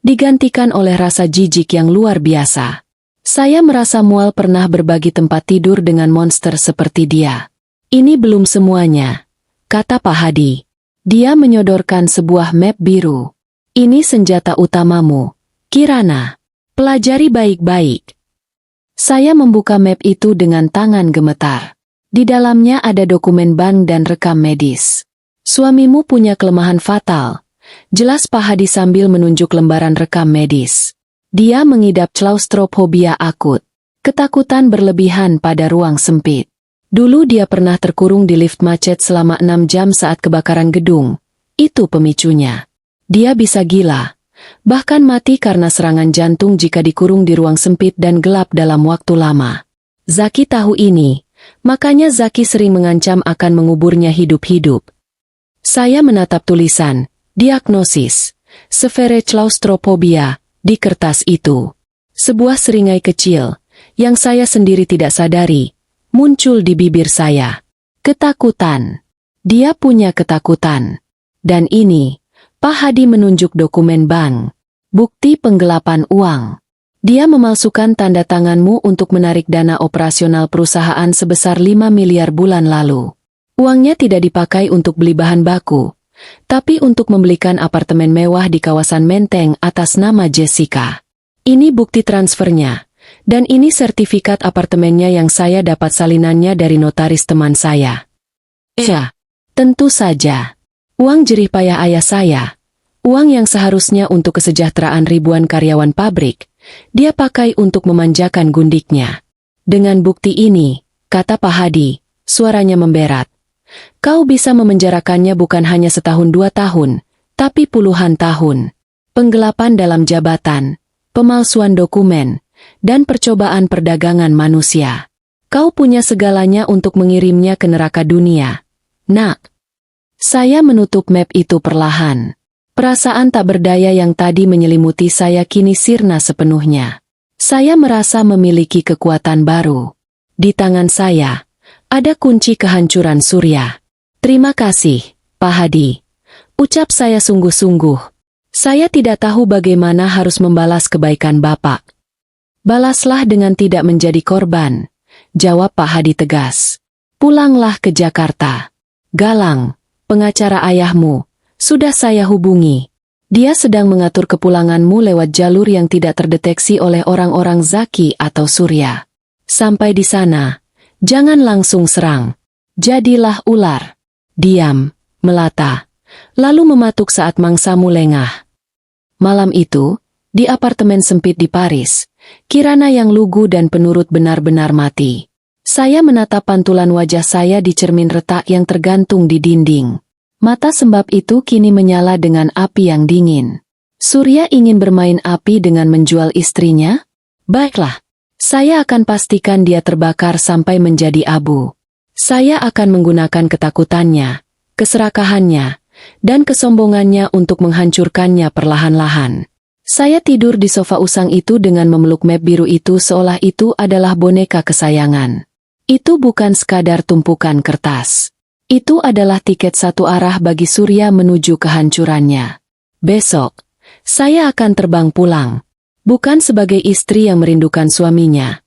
Digantikan oleh rasa jijik yang luar biasa. Saya merasa mual pernah berbagi tempat tidur dengan monster seperti dia. Ini belum semuanya, kata Pak Hadi. Dia menyodorkan sebuah map biru. Ini senjata utamamu, Kirana. Pelajari baik-baik. Saya membuka map itu dengan tangan gemetar. Di dalamnya ada dokumen bank dan rekam medis. Suamimu punya kelemahan fatal. Jelas Pak Hadi sambil menunjuk lembaran rekam medis. Dia mengidap claustrophobia akut. Ketakutan berlebihan pada ruang sempit. Dulu dia pernah terkurung di lift macet selama 6 jam saat kebakaran gedung. Itu pemicunya. Dia bisa gila. Bahkan mati karena serangan jantung jika dikurung di ruang sempit dan gelap dalam waktu lama. Zaki tahu ini. Makanya Zaki sering mengancam akan menguburnya hidup-hidup. Saya menatap tulisan, diagnosis, severe claustrophobia, di kertas itu. Sebuah seringai kecil, yang saya sendiri tidak sadari, muncul di bibir saya. Ketakutan. Dia punya ketakutan. Dan ini, Pak Hadi menunjuk dokumen bank. Bukti penggelapan uang. Dia memalsukan tanda tanganmu untuk menarik dana operasional perusahaan sebesar 5 miliar bulan lalu. Uangnya tidak dipakai untuk beli bahan baku, tapi untuk membelikan apartemen mewah di kawasan Menteng atas nama Jessica. Ini bukti transfernya, dan ini sertifikat apartemennya yang saya dapat salinannya dari notaris teman saya. Ya, tentu saja. Uang jerih payah ayah saya, uang yang seharusnya untuk kesejahteraan ribuan karyawan pabrik, dia pakai untuk memanjakan gundiknya. Dengan bukti ini, kata Pak Hadi, suaranya memberat. Kau bisa memenjarakannya bukan hanya 1-2 tahun, tapi puluhan tahun. Penggelapan dalam jabatan, pemalsuan dokumen, dan percobaan perdagangan manusia. Kau punya segalanya untuk mengirimnya ke neraka dunia. Nak. Saya menutup map itu perlahan. Perasaan tak berdaya yang tadi menyelimuti saya kini sirna sepenuhnya. Saya merasa memiliki kekuatan baru. Di tangan saya, ada kunci kehancuran Surya. Terima kasih, Pak Hadi. Ucap saya sungguh-sungguh. Saya tidak tahu bagaimana harus membalas kebaikan Bapak. Balaslah dengan tidak menjadi korban, jawab Pak Hadi tegas. Pulanglah ke Jakarta. Galang, pengacara ayahmu, sudah saya hubungi. Dia sedang mengatur kepulanganmu lewat jalur yang tidak terdeteksi oleh orang-orang Zaki atau Surya. Sampai di sana, jangan langsung serang. Jadilah ular. Diam, melata, lalu mematuk saat mangsamu lengah. Malam itu, di apartemen sempit di Paris, Kirana yang lugu dan penurut benar-benar mati. Saya menatap pantulan wajah saya di cermin retak yang tergantung di dinding. Mata sembab itu kini menyala dengan api yang dingin. Surya ingin bermain api dengan menjual istrinya? Baiklah, saya akan pastikan dia terbakar sampai menjadi abu. Saya akan menggunakan ketakutannya, keserakahannya, dan kesombongannya untuk menghancurkannya perlahan-lahan. Saya tidur di sofa usang itu dengan memeluk map biru itu seolah itu adalah boneka kesayangan. Itu bukan sekadar tumpukan kertas. Itu adalah tiket satu arah bagi Surya menuju kehancurannya. Besok, saya akan terbang pulang. Bukan sebagai istri yang merindukan suaminya,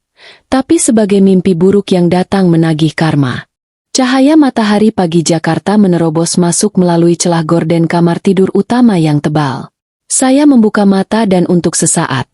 tapi sebagai mimpi buruk yang datang menagih karma. Cahaya matahari pagi Jakarta menerobos masuk melalui celah gorden kamar tidur utama yang tebal. Saya membuka mata dan untuk sesaat,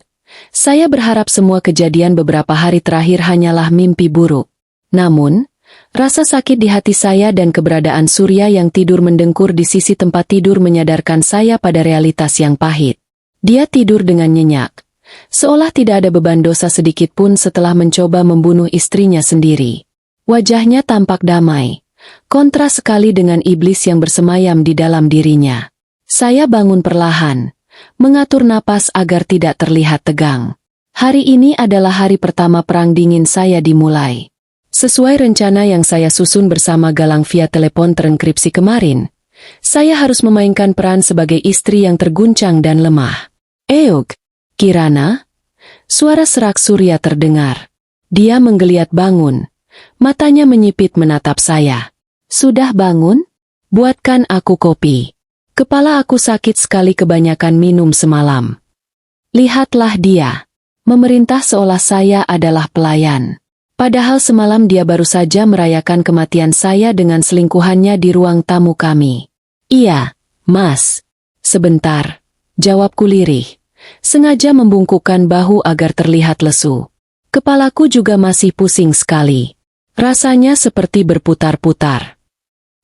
saya berharap semua kejadian beberapa hari terakhir hanyalah mimpi buruk. Namun, rasa sakit di hati saya dan keberadaan Surya yang tidur mendengkur di sisi tempat tidur menyadarkan saya pada realitas yang pahit. Dia tidur dengan nyenyak, seolah tidak ada beban dosa sedikit pun setelah mencoba membunuh istrinya sendiri. Wajahnya tampak damai, kontras sekali dengan iblis yang bersemayam di dalam dirinya. Saya bangun perlahan, mengatur napas agar tidak terlihat tegang. Hari ini adalah hari pertama perang dingin saya dimulai. Sesuai rencana yang saya susun bersama Galang via telepon terenkripsi kemarin, saya harus memainkan peran sebagai istri yang terguncang dan lemah. "Eog, Kirana?" Suara serak Surya terdengar. Dia menggeliat bangun. Matanya menyipit menatap saya. "Sudah bangun? Buatkan aku kopi. Kepala aku sakit sekali kebanyakan minum semalam." Lihatlah dia. Memerintah seolah saya adalah pelayan. Padahal semalam dia baru saja merayakan kematian saya dengan selingkuhannya di ruang tamu kami. "Iya, Mas." "Sebentar," jawabku lirih. Sengaja membungkukkan bahu agar terlihat lesu. Kepalaku juga masih pusing sekali. Rasanya seperti berputar-putar.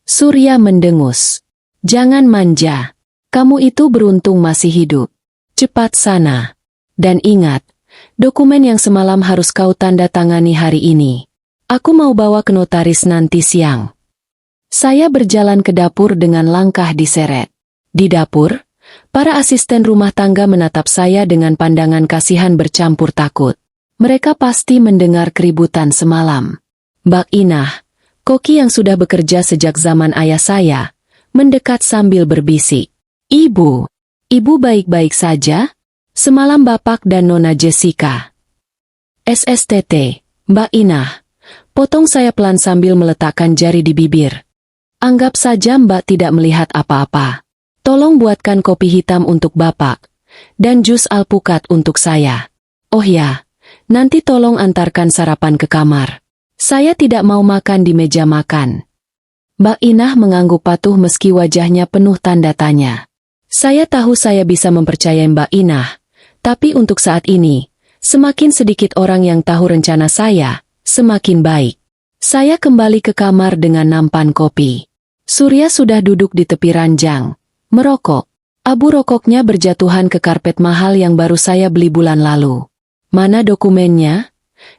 Surya mendengus. "Jangan manja. Kamu itu beruntung masih hidup. Cepat sana. Dan ingat, dokumen yang semalam harus kau tanda tangani hari ini. Aku mau bawa ke notaris nanti siang." Saya berjalan ke dapur dengan langkah diseret. Di dapur, para asisten rumah tangga menatap saya dengan pandangan kasihan bercampur takut. Mereka pasti mendengar keributan semalam. Mbak Inah, koki yang sudah bekerja sejak zaman ayah saya, mendekat sambil berbisik. Ibu baik-baik saja? Semalam Bapak dan Nona Jessica." "SSTT, Mbak Inah." Potong saya pelan sambil meletakkan jari di bibir. "Anggap saja Mbak tidak melihat apa-apa. Tolong buatkan kopi hitam untuk Bapak, dan jus alpukat untuk saya. Oh ya, nanti tolong antarkan sarapan ke kamar. Saya tidak mau makan di meja makan." Mbak Inah mengangguk patuh meski wajahnya penuh tanda tanya. Saya tahu saya bisa mempercayai Mbak Inah, tapi untuk saat ini, semakin sedikit orang yang tahu rencana saya, semakin baik. Saya kembali ke kamar dengan nampan kopi. Surya sudah duduk di tepi ranjang, merokok. Abu rokoknya berjatuhan ke karpet mahal yang baru saya beli bulan lalu. "Mana dokumennya?"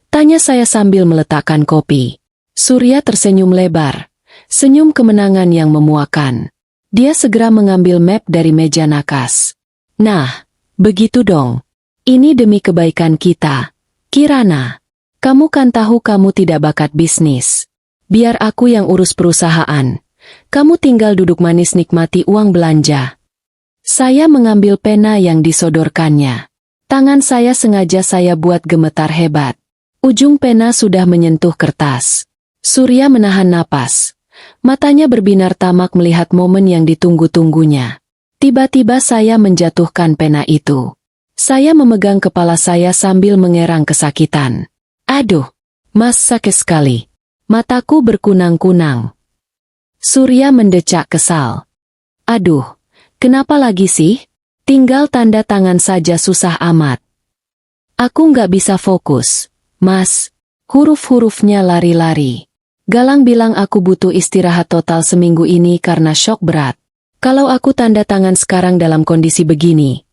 tanya saya sambil meletakkan kopi. Surya tersenyum lebar, senyum kemenangan yang memuakan. Dia segera mengambil map dari meja nakas. "Nah, begitu dong. Ini demi kebaikan kita. Kirana, kamu kan tahu kamu tidak bakat bisnis. Biar aku yang urus perusahaan. Kamu tinggal duduk manis nikmati uang belanja." Saya mengambil pena yang disodorkannya. Tangan saya sengaja saya buat gemetar hebat. Ujung pena sudah menyentuh kertas. Surya menahan napas. Matanya berbinar tamak melihat momen yang ditunggu-tunggunya. Tiba-tiba saya menjatuhkan pena itu. Saya memegang kepala saya sambil mengerang kesakitan. "Aduh, Mas, sakit sekali. Mataku berkunang-kunang." Surya mendecak kesal. "Aduh, kenapa lagi sih? Tinggal tanda tangan saja susah amat." "Aku nggak bisa fokus, Mas. Huruf-hurufnya lari-lari. Galang bilang aku butuh istirahat total seminggu ini karena syok berat. Kalau aku tanda tangan sekarang dalam kondisi begini,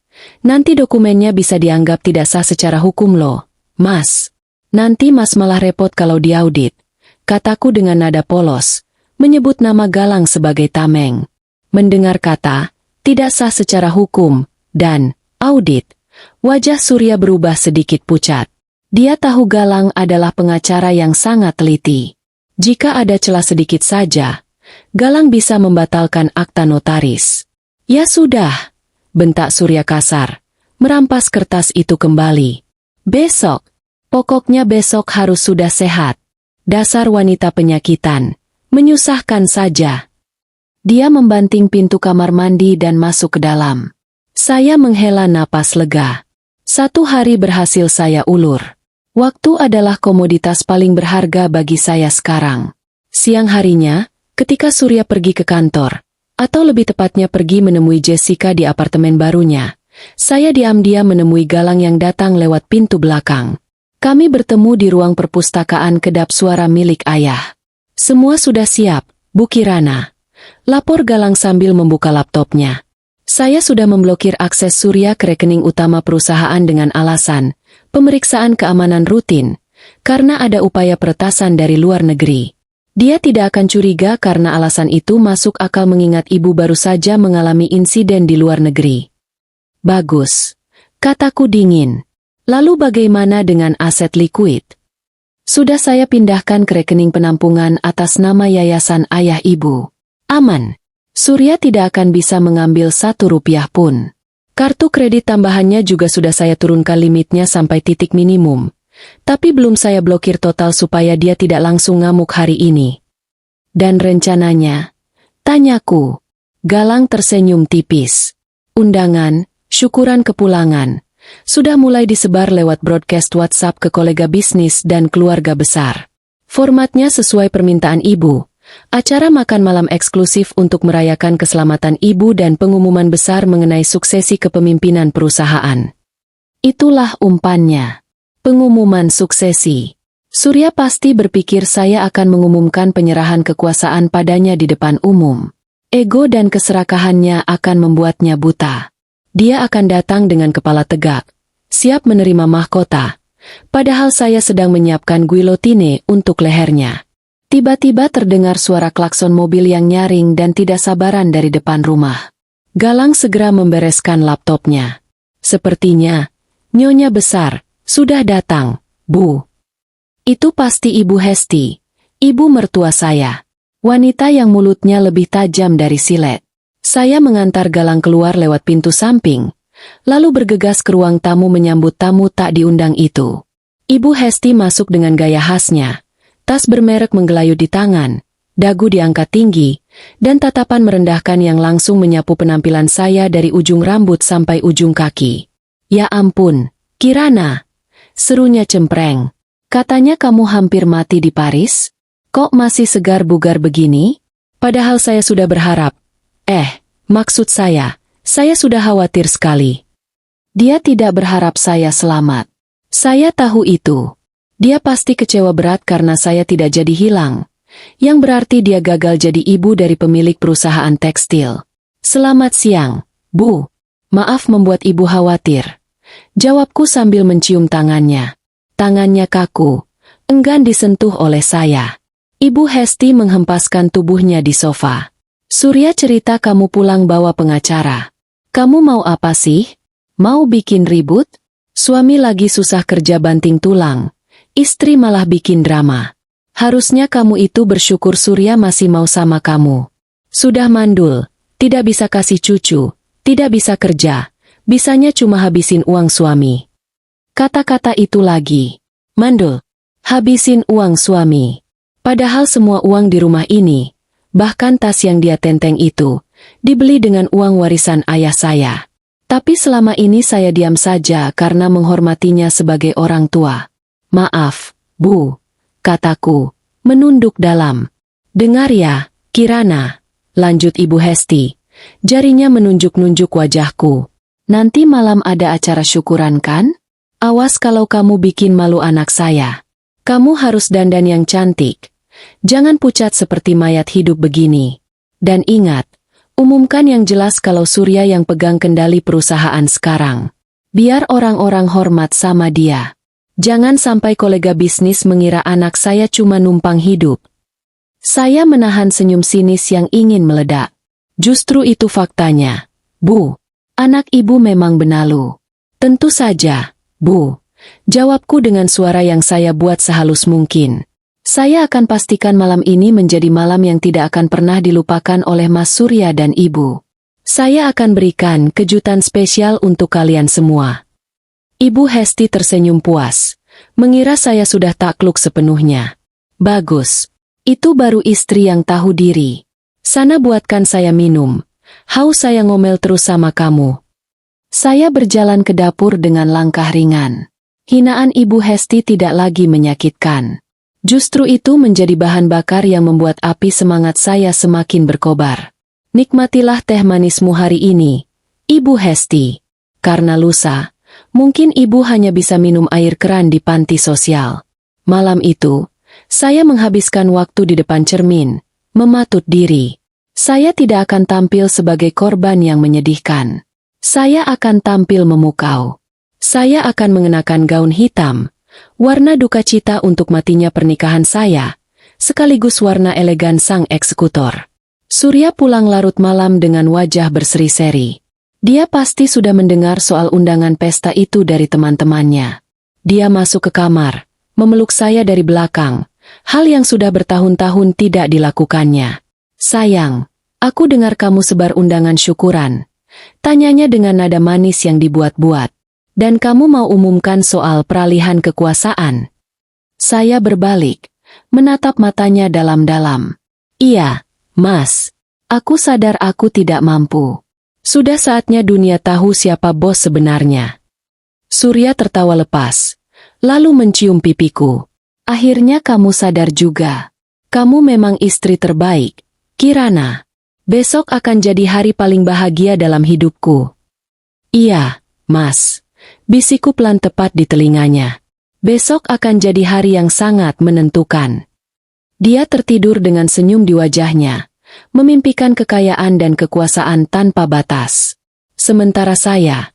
Nanti dokumennya bisa dianggap tidak sah secara hukum loh, Mas. Nanti Mas malah repot kalau diaudit, kataku dengan nada polos, menyebut nama Galang sebagai tameng. Mendengar kata, tidak sah secara hukum, dan audit, wajah Surya berubah sedikit pucat. Dia tahu Galang adalah pengacara yang sangat teliti. Jika ada celah sedikit saja, Galang bisa membatalkan akta notaris. Ya sudah, bentak Surya kasar, merampas kertas itu kembali. Besok, pokoknya besok harus sudah sehat. Dasar wanita penyakitan, menyusahkan saja. Dia membanting pintu kamar mandi dan masuk ke dalam. Saya menghela napas lega. 1 hari berhasil saya ulur. Waktu adalah komoditas paling berharga bagi saya sekarang. Siang harinya, ketika Surya pergi ke kantor, atau lebih tepatnya pergi menemui Jessica di apartemen barunya, saya diam-diam menemui Galang yang datang lewat pintu belakang. Kami bertemu di ruang perpustakaan kedap suara milik ayah. Semua sudah siap, Bu Kirana. Lapor Galang sambil membuka laptopnya. Saya sudah memblokir akses Surya ke rekening utama perusahaan dengan alasan pemeriksaan keamanan rutin, karena ada upaya peretasan dari luar negeri. Dia tidak akan curiga karena alasan itu masuk akal mengingat ibu baru saja mengalami insiden di luar negeri. Bagus, kataku dingin. Lalu bagaimana dengan aset likuid? Sudah saya pindahkan ke rekening penampungan atas nama yayasan ayah ibu. Aman. Surya tidak akan bisa mengambil 1 rupiah pun. Kartu kredit tambahannya juga sudah saya turunkan limitnya sampai titik minimum. Tapi belum saya blokir total supaya dia tidak langsung ngamuk hari ini. Dan rencananya? Tanyaku. Galang tersenyum tipis. Undangan, syukuran kepulangan, sudah mulai disebar lewat broadcast WhatsApp ke kolega bisnis dan keluarga besar. Formatnya sesuai permintaan ibu. Acara makan malam eksklusif untuk merayakan keselamatan ibu dan pengumuman besar mengenai suksesi kepemimpinan perusahaan. Itulah umpannya. Pengumuman suksesi. Surya pasti berpikir saya akan mengumumkan penyerahan kekuasaan padanya di depan umum. Ego dan keserakahannya akan membuatnya buta. Dia akan datang dengan kepala tegak, siap menerima mahkota, padahal saya sedang menyiapkan guillotine untuk lehernya. Tiba-tiba terdengar suara klakson mobil yang nyaring dan tidak sabaran dari depan rumah. Galang segera membereskan laptopnya. Sepertinya, Nyonya besar, sudah datang, Bu. Itu pasti Ibu Hesti, ibu mertua saya. Wanita yang mulutnya lebih tajam dari silet. Saya mengantar Galang keluar lewat pintu samping, lalu bergegas ke ruang tamu menyambut tamu tak diundang itu. Ibu Hesti masuk dengan gaya khasnya. Tas bermerek menggelayut di tangan, dagu diangkat tinggi, dan tatapan merendahkan yang langsung menyapu penampilan saya dari ujung rambut sampai ujung kaki. Ya ampun, Kirana, serunya cempreng. Katanya kamu hampir mati di Paris? Kok masih segar bugar begini? Padahal saya sudah berharap. Maksud saya sudah khawatir sekali. Dia tidak berharap saya selamat. Saya tahu itu. Dia pasti kecewa berat karena saya tidak jadi hilang. Yang berarti dia gagal jadi ibu dari pemilik perusahaan tekstil. Selamat siang, Bu. Maaf membuat ibu khawatir. Jawabku sambil mencium tangannya. Tangannya kaku, enggan disentuh oleh saya. Ibu Hesti menghempaskan tubuhnya di sofa. Surya cerita kamu pulang bawa pengacara. Kamu mau apa sih? Mau bikin ribut? Suami lagi susah kerja banting tulang. Istri malah bikin drama. Harusnya kamu itu bersyukur Surya masih mau sama kamu. Sudah mandul, tidak bisa kasih cucu, tidak bisa kerja. Bisanya cuma habisin uang suami. Kata-kata itu lagi. Mandul. Habisin uang suami. Padahal semua uang di rumah ini, bahkan tas yang dia tenteng itu, dibeli dengan uang warisan ayah saya. Tapi selama ini saya diam saja karena menghormatinya sebagai orang tua. Maaf, Bu, kataku, menunduk dalam. Dengar ya, Kirana, lanjut Ibu Hesti. Jarinya menunjuk-nunjuk wajahku. Nanti malam ada acara syukuran kan? Awas kalau kamu bikin malu anak saya. Kamu harus dandan yang cantik. Jangan pucat seperti mayat hidup begini. Dan ingat, Umumkan yang jelas kalau Surya yang pegang kendali perusahaan sekarang. Biar orang-orang hormat sama dia. Jangan sampai kolega bisnis mengira anak saya cuma numpang hidup. Saya menahan senyum sinis yang ingin meledak. Justru itu faktanya. Bu, anak ibu memang benalu. Tentu saja, Bu. Jawabku dengan suara yang saya buat sehalus mungkin. Saya akan pastikan malam ini menjadi malam yang tidak akan pernah dilupakan oleh Mas Surya dan Ibu. Saya akan berikan kejutan spesial untuk kalian semua. Ibu Hesti tersenyum puas, mengira saya sudah takluk sepenuhnya. Bagus. Itu baru istri yang tahu diri. Sana buatkan saya minum. Haus saya ngomel terus sama kamu. Saya berjalan ke dapur dengan langkah ringan. Hinaan Ibu Hesti tidak lagi menyakitkan. Justru itu menjadi bahan bakar yang membuat api semangat saya semakin berkobar. Nikmatilah teh manismu hari ini, Ibu Hesti. Karena lusa, mungkin Ibu hanya bisa minum air keran di panti sosial. Malam itu, saya menghabiskan waktu di depan cermin, mematut diri. Saya tidak akan tampil sebagai korban yang menyedihkan. Saya akan tampil memukau. Saya akan mengenakan gaun hitam, warna duka cita untuk matinya pernikahan saya, sekaligus warna elegan sang eksekutor. Surya pulang larut malam dengan wajah berseri-seri. Dia pasti sudah mendengar soal undangan pesta itu dari teman-temannya. Dia masuk ke kamar, memeluk saya dari belakang, hal yang sudah bertahun-tahun tidak dilakukannya. Sayang, aku dengar kamu sebar undangan syukuran. Tanyanya dengan nada manis yang dibuat-buat. Dan kamu mau umumkan soal peralihan kekuasaan? Saya berbalik, menatap matanya dalam-dalam. Iya, Mas. Aku sadar aku tidak mampu. Sudah saatnya dunia tahu siapa bos sebenarnya. Surya tertawa lepas, lalu mencium pipiku. Akhirnya kamu sadar juga. Kamu memang istri terbaik, Kirana. Besok akan jadi hari paling bahagia dalam hidupku. Iya, Mas. Bisikku pelan tepat di telinganya. Besok akan jadi hari yang sangat menentukan. Dia tertidur dengan senyum di wajahnya, memimpikan kekayaan dan kekuasaan tanpa batas. Sementara saya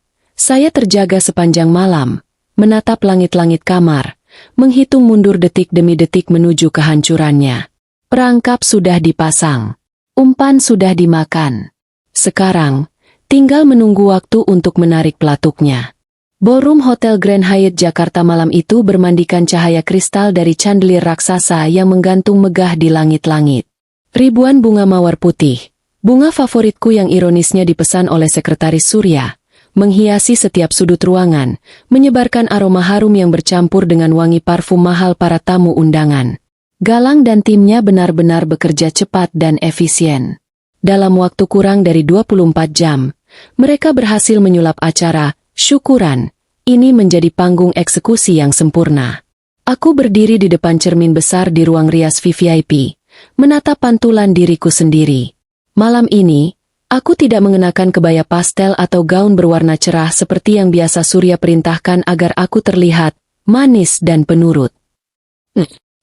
terjaga sepanjang malam, menatap langit-langit kamar, menghitung mundur detik demi detik menuju kehancurannya. Perangkap sudah dipasang, umpan sudah dimakan. Sekarang, tinggal menunggu waktu untuk menarik pelatuknya. Ballroom Hotel Grand Hyatt Jakarta malam itu bermandikan cahaya kristal dari chandelier raksasa yang menggantung megah di langit-langit. Ribuan bunga mawar putih, bunga favoritku yang ironisnya dipesan oleh sekretaris Surya, menghiasi setiap sudut ruangan, menyebarkan aroma harum yang bercampur dengan wangi parfum mahal para tamu undangan. Galang dan timnya benar-benar bekerja cepat dan efisien. Dalam waktu kurang dari 24 jam, mereka berhasil menyulap acara syukuran ini menjadi panggung eksekusi yang sempurna. Aku berdiri di depan cermin besar di ruang rias VVIP, menatap pantulan diriku sendiri. Malam ini, aku tidak mengenakan kebaya pastel atau gaun berwarna cerah seperti yang biasa Surya perintahkan agar aku terlihat manis dan penurut.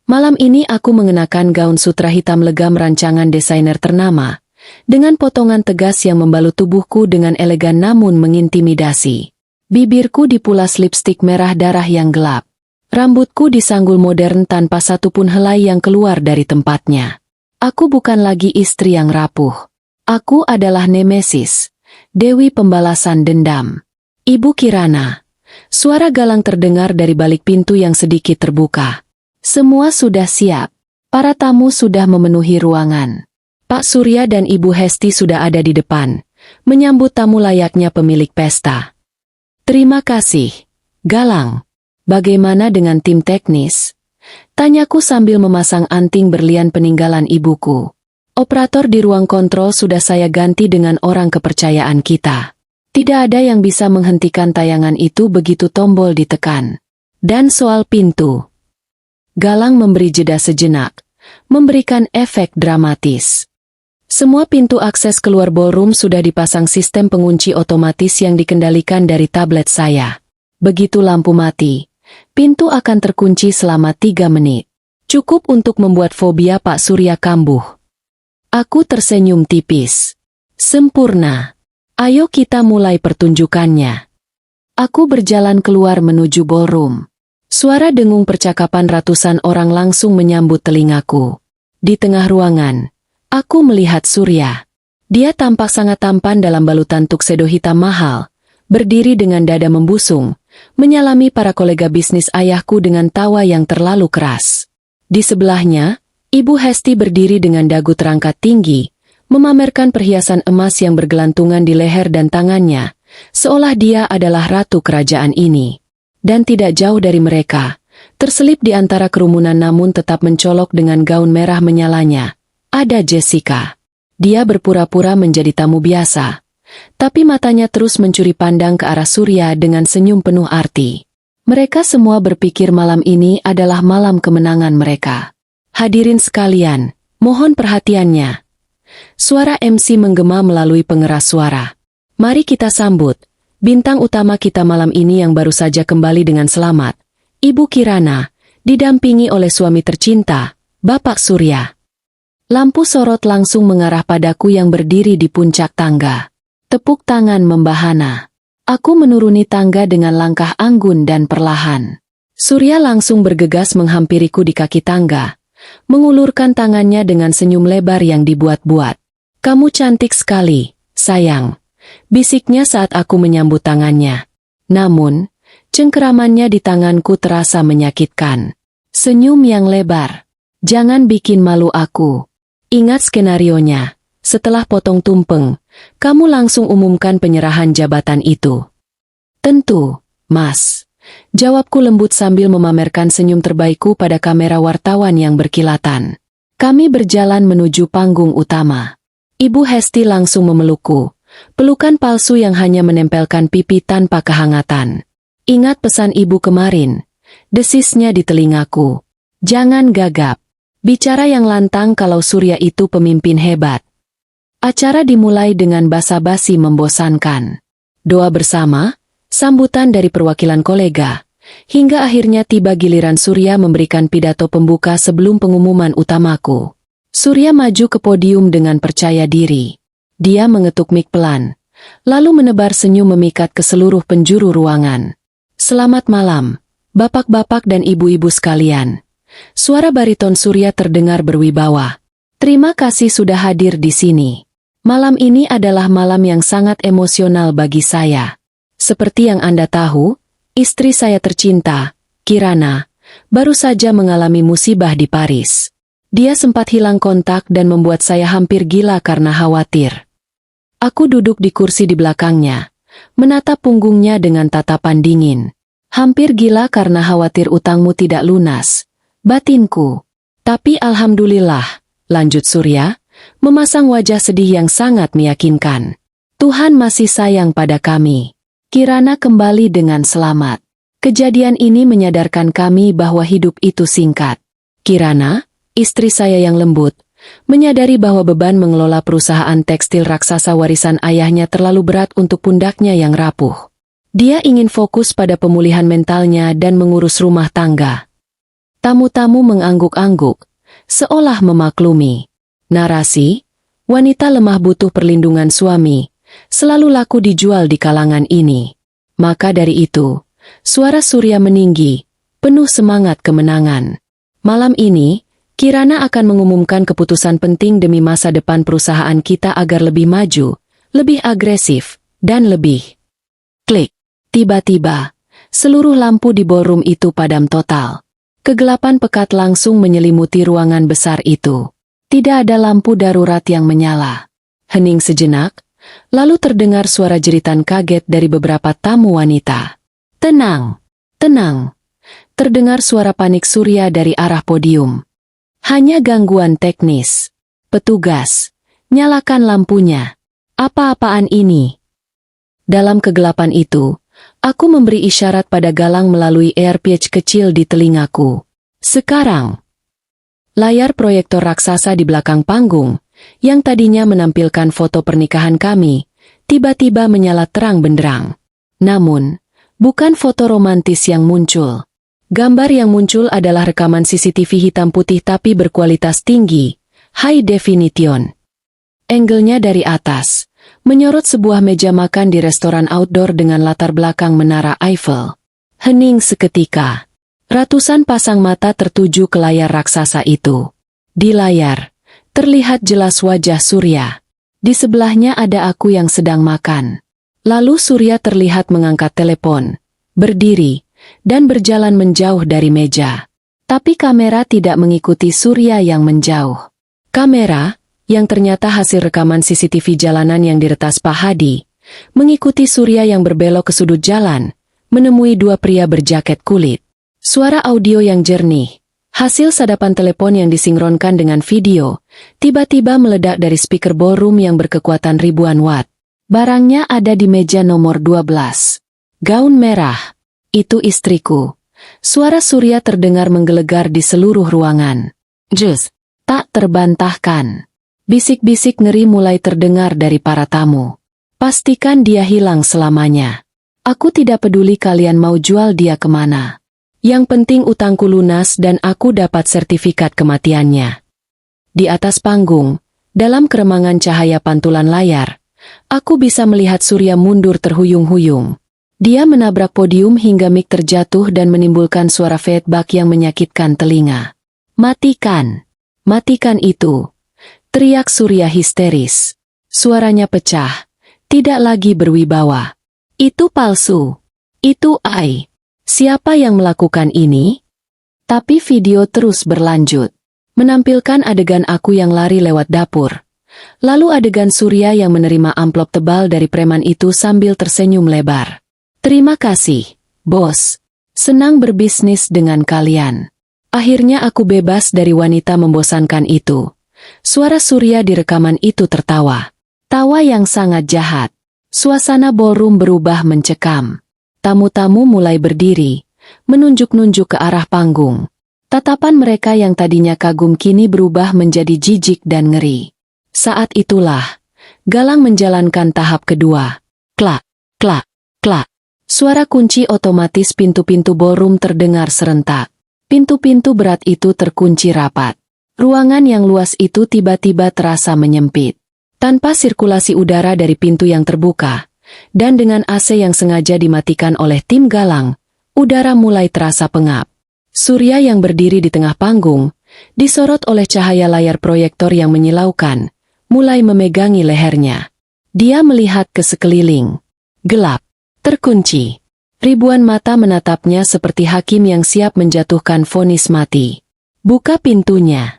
Malam ini aku mengenakan gaun sutra hitam legam rancangan desainer ternama, dengan potongan tegas yang membalut tubuhku dengan elegan namun mengintimidasi. Bibirku dipulas lipstik merah darah yang gelap. Rambutku disanggul modern tanpa satupun helai yang keluar dari tempatnya. Aku bukan lagi istri yang rapuh. Aku adalah Nemesis, Dewi pembalasan dendam. Ibu Kirana. Suara galang terdengar dari balik pintu yang sedikit terbuka. Semua sudah siap. Para tamu sudah memenuhi ruangan. Pak Surya dan Ibu Hesti sudah ada di depan, menyambut tamu layaknya pemilik pesta. Terima kasih, Galang. Bagaimana dengan tim teknis? Tanyaku sambil memasang anting berlian peninggalan ibuku. Operator di ruang kontrol sudah saya ganti dengan orang kepercayaan kita. Tidak ada yang bisa menghentikan tayangan itu begitu tombol ditekan. Dan soal pintu. Galang memberi jeda sejenak, memberikan efek dramatis. Semua pintu akses keluar ballroom sudah dipasang sistem pengunci otomatis yang dikendalikan dari tablet saya. Begitu lampu mati, pintu akan terkunci selama 3 menit. Cukup untuk membuat fobia Pak Surya kambuh. Aku tersenyum tipis. Sempurna. Ayo kita mulai pertunjukannya. Aku berjalan keluar menuju ballroom. Suara dengung percakapan ratusan orang langsung menyambut telingaku. Di tengah ruangan, aku melihat Surya. Dia tampak sangat tampan dalam balutan tuxedo hitam mahal, berdiri dengan dada membusung, menyalami para kolega bisnis ayahku dengan tawa yang terlalu keras. Di sebelahnya, Ibu Hesti berdiri dengan dagu terangkat tinggi, memamerkan perhiasan emas yang bergelantungan di leher dan tangannya, seolah dia adalah ratu kerajaan ini. Dan tidak jauh dari mereka, terselip di antara kerumunan namun tetap mencolok dengan gaun merah menyalanya, ada Jessica. Dia berpura-pura menjadi tamu biasa, tapi matanya terus mencuri pandang ke arah Surya dengan senyum penuh arti. Mereka semua berpikir malam ini adalah malam kemenangan mereka. Hadirin sekalian, mohon perhatiannya. Suara MC menggema melalui pengeras suara. Mari kita sambut bintang utama kita malam ini yang baru saja kembali dengan selamat, Ibu Kirana, didampingi oleh suami tercinta, Bapak Surya. Lampu sorot langsung mengarah padaku yang berdiri di puncak tangga. Tepuk tangan membahana. Aku menuruni tangga dengan langkah anggun dan perlahan. Surya langsung bergegas menghampiriku di kaki tangga, mengulurkan tangannya dengan senyum lebar yang dibuat-buat. Kamu cantik sekali, sayang, bisiknya saat aku menyambut tangannya. Namun, cengkeramannya di tanganku terasa menyakitkan. Senyum yang lebar. Jangan bikin malu aku. Ingat skenarionya. Setelah potong tumpeng, kamu langsung umumkan penyerahan jabatan itu. Tentu, Mas. Jawabku lembut sambil memamerkan senyum terbaikku pada kamera wartawan yang berkilatan. Kami berjalan menuju panggung utama. Ibu Hesti langsung memelukku. Pelukan palsu yang hanya menempelkan pipi tanpa kehangatan. Ingat pesan ibu kemarin, desisnya di telingaku. Jangan gagap. Bicara yang lantang kalau Surya itu pemimpin hebat. Acara dimulai dengan basa-basi membosankan. Doa bersama, sambutan dari perwakilan kolega, hingga akhirnya tiba giliran Surya memberikan pidato pembuka sebelum pengumuman utamaku. Surya maju ke podium dengan percaya diri. Dia mengetuk mik pelan, lalu menebar senyum memikat ke seluruh penjuru ruangan. Selamat malam, bapak-bapak dan ibu-ibu sekalian. Suara bariton Surya terdengar berwibawa. Terima kasih sudah hadir di sini. Malam ini adalah malam yang sangat emosional bagi saya. Seperti yang Anda tahu, istri saya tercinta, Kirana, baru saja mengalami musibah di Paris. Dia sempat hilang kontak dan membuat saya hampir gila karena khawatir. Aku duduk di kursi di belakangnya, menatap punggungnya dengan tatapan dingin. Hampir gila karena khawatir utangmu tidak lunas, batinku. Tapi alhamdulillah, lanjut Surya, memasang wajah sedih yang sangat meyakinkan. Tuhan masih sayang pada kami. Kirana kembali dengan selamat. Kejadian ini menyadarkan kami bahwa hidup itu singkat. Kirana, istri saya yang lembut, menyadari bahwa beban mengelola perusahaan tekstil raksasa warisan ayahnya terlalu berat untuk pundaknya yang rapuh. Dia ingin fokus pada pemulihan mentalnya dan mengurus rumah tangga. Tamu-tamu mengangguk-angguk, seolah memaklumi. Narasi, wanita lemah butuh perlindungan suami, selalu laku dijual di kalangan ini. Maka dari itu, suara Surya meninggi, penuh semangat kemenangan. Malam ini, Kirana akan mengumumkan keputusan penting demi masa depan perusahaan kita agar lebih maju, lebih agresif, dan lebih. Klik. Tiba-tiba, seluruh lampu di ballroom itu padam total. Kegelapan pekat langsung menyelimuti ruangan besar itu. Tidak ada lampu darurat yang menyala. Hening sejenak, lalu terdengar suara jeritan kaget dari beberapa tamu wanita. Tenang, tenang. Terdengar suara panik Surya dari arah podium. Hanya gangguan teknis. Petugas, nyalakan lampunya. Apa-apaan ini? Dalam kegelapan itu, aku memberi isyarat pada Galang melalui earpiece kecil di telingaku. Sekarang, layar proyektor raksasa di belakang panggung, yang tadinya menampilkan foto pernikahan kami, tiba-tiba menyala terang benderang. Namun, bukan foto romantis yang muncul. Gambar yang muncul adalah rekaman CCTV hitam putih tapi berkualitas tinggi, high definition. Angle-nya dari atas, menyorot sebuah meja makan di restoran outdoor dengan latar belakang Menara Eiffel. Hening seketika. Ratusan pasang mata tertuju ke layar raksasa itu. Di layar, terlihat jelas wajah Surya. Di sebelahnya ada aku yang sedang makan. Lalu Surya terlihat mengangkat telepon, berdiri, dan berjalan menjauh dari meja. Tapi kamera tidak mengikuti Surya yang menjauh. Kamera, yang ternyata hasil rekaman CCTV jalanan yang diretas Pak Hadi, mengikuti Surya yang berbelok ke sudut jalan, menemui dua pria berjaket kulit. Suara audio yang jernih, hasil sadapan telepon yang disinkronkan dengan video, tiba-tiba meledak dari speaker ballroom yang berkekuatan ribuan watt. Barangnya ada di meja nomor 12. Gaun merah. Itu istriku. Suara Surya terdengar menggelegar di seluruh ruangan. Jus, tak terbantahkan. Bisik-bisik ngeri mulai terdengar dari para tamu. Pastikan dia hilang selamanya. Aku tidak peduli kalian mau jual dia kemana. Yang penting utangku lunas dan aku dapat sertifikat kematiannya. Di atas panggung, dalam keremangan cahaya pantulan layar, aku bisa melihat Surya mundur terhuyung-huyung. Dia menabrak podium hingga mic terjatuh dan menimbulkan suara feedback yang menyakitkan telinga. Matikan! Matikan itu! Teriak Surya histeris. Suaranya pecah, tidak lagi berwibawa. Itu palsu. Itu AI. Siapa yang melakukan ini? Tapi video terus berlanjut. Menampilkan adegan aku yang lari lewat dapur. Lalu adegan Surya yang menerima amplop tebal dari preman itu sambil tersenyum lebar. Terima kasih, bos. Senang berbisnis dengan kalian. Akhirnya aku bebas dari wanita membosankan itu. Suara Surya di rekaman itu tertawa. Tawa yang sangat jahat. Suasana ballroom berubah mencekam. Tamu-tamu mulai berdiri, menunjuk-nunjuk ke arah panggung. Tatapan mereka yang tadinya kagum kini berubah menjadi jijik dan ngeri. Saat itulah, Galang menjalankan tahap kedua. Klak, klak, klak. Suara kunci otomatis pintu-pintu ballroom terdengar serentak. Pintu-pintu berat itu terkunci rapat. Ruangan yang luas itu tiba-tiba terasa menyempit. Tanpa sirkulasi udara dari pintu yang terbuka, dan dengan AC yang sengaja dimatikan oleh tim Galang, udara mulai terasa pengap. Surya yang berdiri di tengah panggung, disorot oleh cahaya layar proyektor yang menyilaukan, mulai memegangi lehernya. Dia melihat ke sekeliling. Gelap, terkunci. Ribuan mata menatapnya seperti hakim yang siap menjatuhkan vonis mati. Buka pintunya.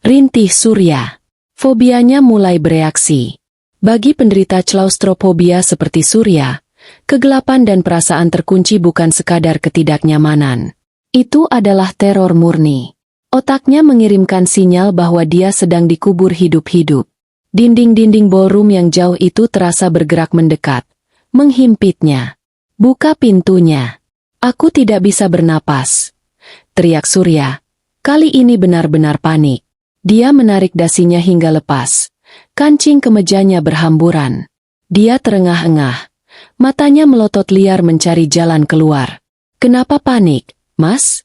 Rintih Surya. Fobianya mulai bereaksi. Bagi penderita klaustrofobia seperti Surya, kegelapan dan perasaan terkunci bukan sekadar ketidaknyamanan. Itu adalah teror murni. Otaknya mengirimkan sinyal bahwa dia sedang dikubur hidup-hidup. Dinding-dinding ballroom yang jauh itu terasa bergerak mendekat, menghimpitnya. Buka pintunya. Aku tidak bisa bernapas. Teriak Surya. Kali ini benar-benar panik. Dia menarik dasinya hingga lepas. Kancing kemejanya berhamburan. Dia terengah-engah. Matanya melotot liar mencari jalan keluar. Kenapa panik, Mas?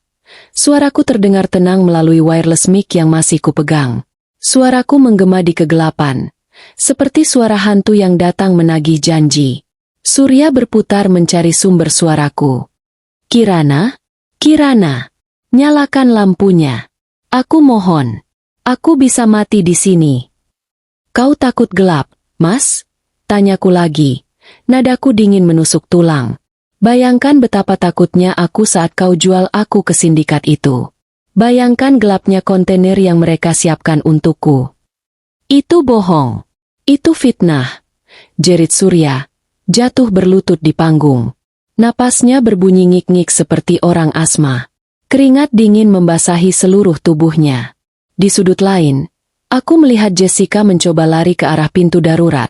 Suaraku terdengar tenang melalui wireless mic yang masih kupegang. Suaraku menggema di kegelapan. Seperti suara hantu yang datang menagih janji. Surya berputar mencari sumber suaraku. Kirana? Kirana? Nyalakan lampunya. Aku mohon. Aku bisa mati di sini. Kau takut gelap, Mas? Tanyaku lagi. Nadaku dingin menusuk tulang. Bayangkan betapa takutnya aku saat kau jual aku ke sindikat itu. Bayangkan gelapnya kontainer yang mereka siapkan untukku. Itu bohong. Itu fitnah. Jerit Surya, jatuh berlutut di panggung. Napasnya berbunyi ngik-ngik seperti orang asma. Keringat dingin membasahi seluruh tubuhnya. Di sudut lain, aku melihat Jessica mencoba lari ke arah pintu darurat,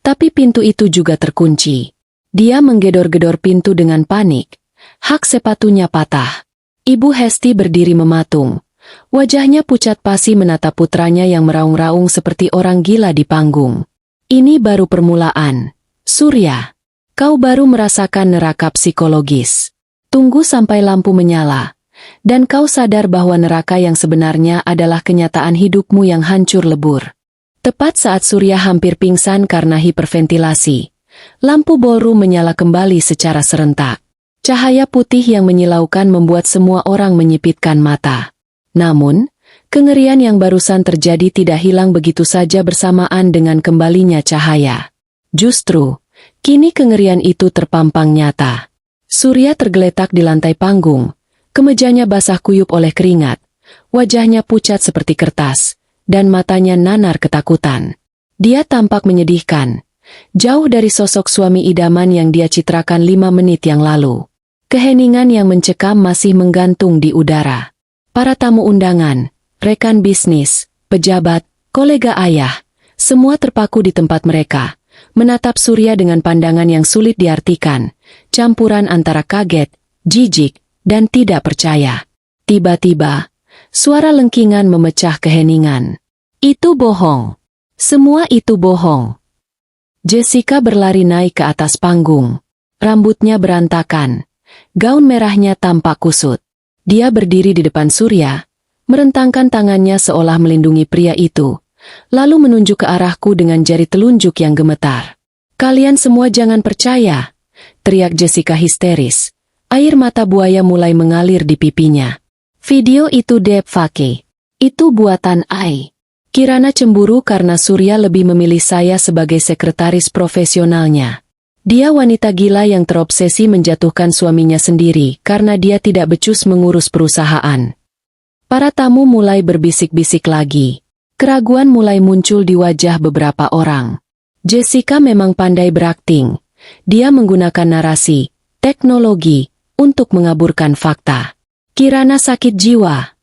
tapi pintu itu juga terkunci. Dia menggedor-gedor pintu dengan panik. Hak sepatunya patah. Ibu Hesti berdiri mematung. Wajahnya pucat pasi menatap putranya yang meraung-raung seperti orang gila di panggung. Ini baru permulaan. Surya, kau baru merasakan neraka psikologis. Tunggu sampai lampu menyala. Dan kau sadar bahwa neraka yang sebenarnya adalah kenyataan hidupmu yang hancur lebur. Tepat saat Surya hampir pingsan karena hiperventilasi, lampu ballroom menyala kembali secara serentak. Cahaya putih yang menyilaukan membuat semua orang menyipitkan mata. Namun, kengerian yang barusan terjadi tidak hilang begitu saja bersamaan dengan kembalinya cahaya. Justru, kini kengerian itu terpampang nyata. Surya tergeletak di lantai panggung, kemejanya basah kuyup oleh keringat, wajahnya pucat seperti kertas, dan matanya nanar ketakutan. Dia tampak menyedihkan, jauh dari sosok suami idaman yang dia citrakan 5 menit yang lalu. Keheningan yang mencekam masih menggantung di udara. Para tamu undangan, rekan bisnis, pejabat, kolega ayah, semua terpaku di tempat mereka, menatap Surya dengan pandangan yang sulit diartikan, campuran antara kaget, jijik, dan tidak percaya. Tiba-tiba, suara lengkingan memecah keheningan. Itu bohong. Semua itu bohong. Jessica berlari naik ke atas panggung. Rambutnya berantakan. Gaun merahnya tampak kusut. Dia berdiri di depan Surya, merentangkan tangannya seolah melindungi pria itu, lalu menunjuk ke arahku dengan jari telunjuk yang gemetar. "Kalian semua jangan percaya!" teriak Jessica histeris. Air mata buaya mulai mengalir di pipinya. "Video itu deep fake. Itu buatan AI." Kirana cemburu karena Surya lebih memilih saya sebagai sekretaris profesionalnya. Dia wanita gila yang terobsesi menjatuhkan suaminya sendiri karena dia tidak becus mengurus perusahaan. Para tamu mulai berbisik-bisik lagi. Keraguan mulai muncul di wajah beberapa orang. Jessica memang pandai berakting. Dia menggunakan narasi, teknologi, untuk mengaburkan fakta. Kirana sakit jiwa.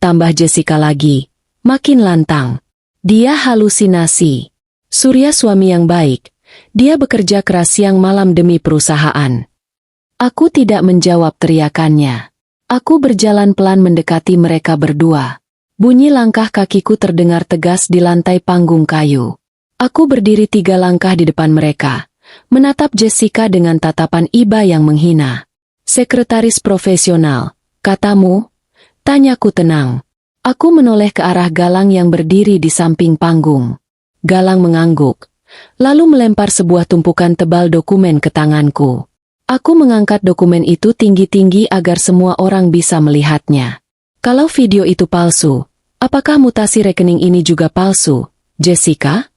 Tambah Jessica lagi, makin lantang. Dia halusinasi. Surya suami yang baik. Dia bekerja keras siang malam demi perusahaan. Aku tidak menjawab teriakannya. Aku berjalan pelan mendekati mereka berdua. Bunyi langkah kakiku terdengar tegas di lantai panggung kayu. Aku berdiri 3 langkah di depan mereka, menatap Jessica dengan tatapan iba yang menghina. "Sekretaris profesional, katamu?" Tanyaku tenang. Aku menoleh ke arah Galang yang berdiri di samping panggung. Galang mengangguk, lalu melempar sebuah tumpukan tebal dokumen ke tanganku. Aku mengangkat dokumen itu tinggi-tinggi agar semua orang bisa melihatnya. "Kalau video itu palsu, apakah mutasi rekening ini juga palsu, Jessica?"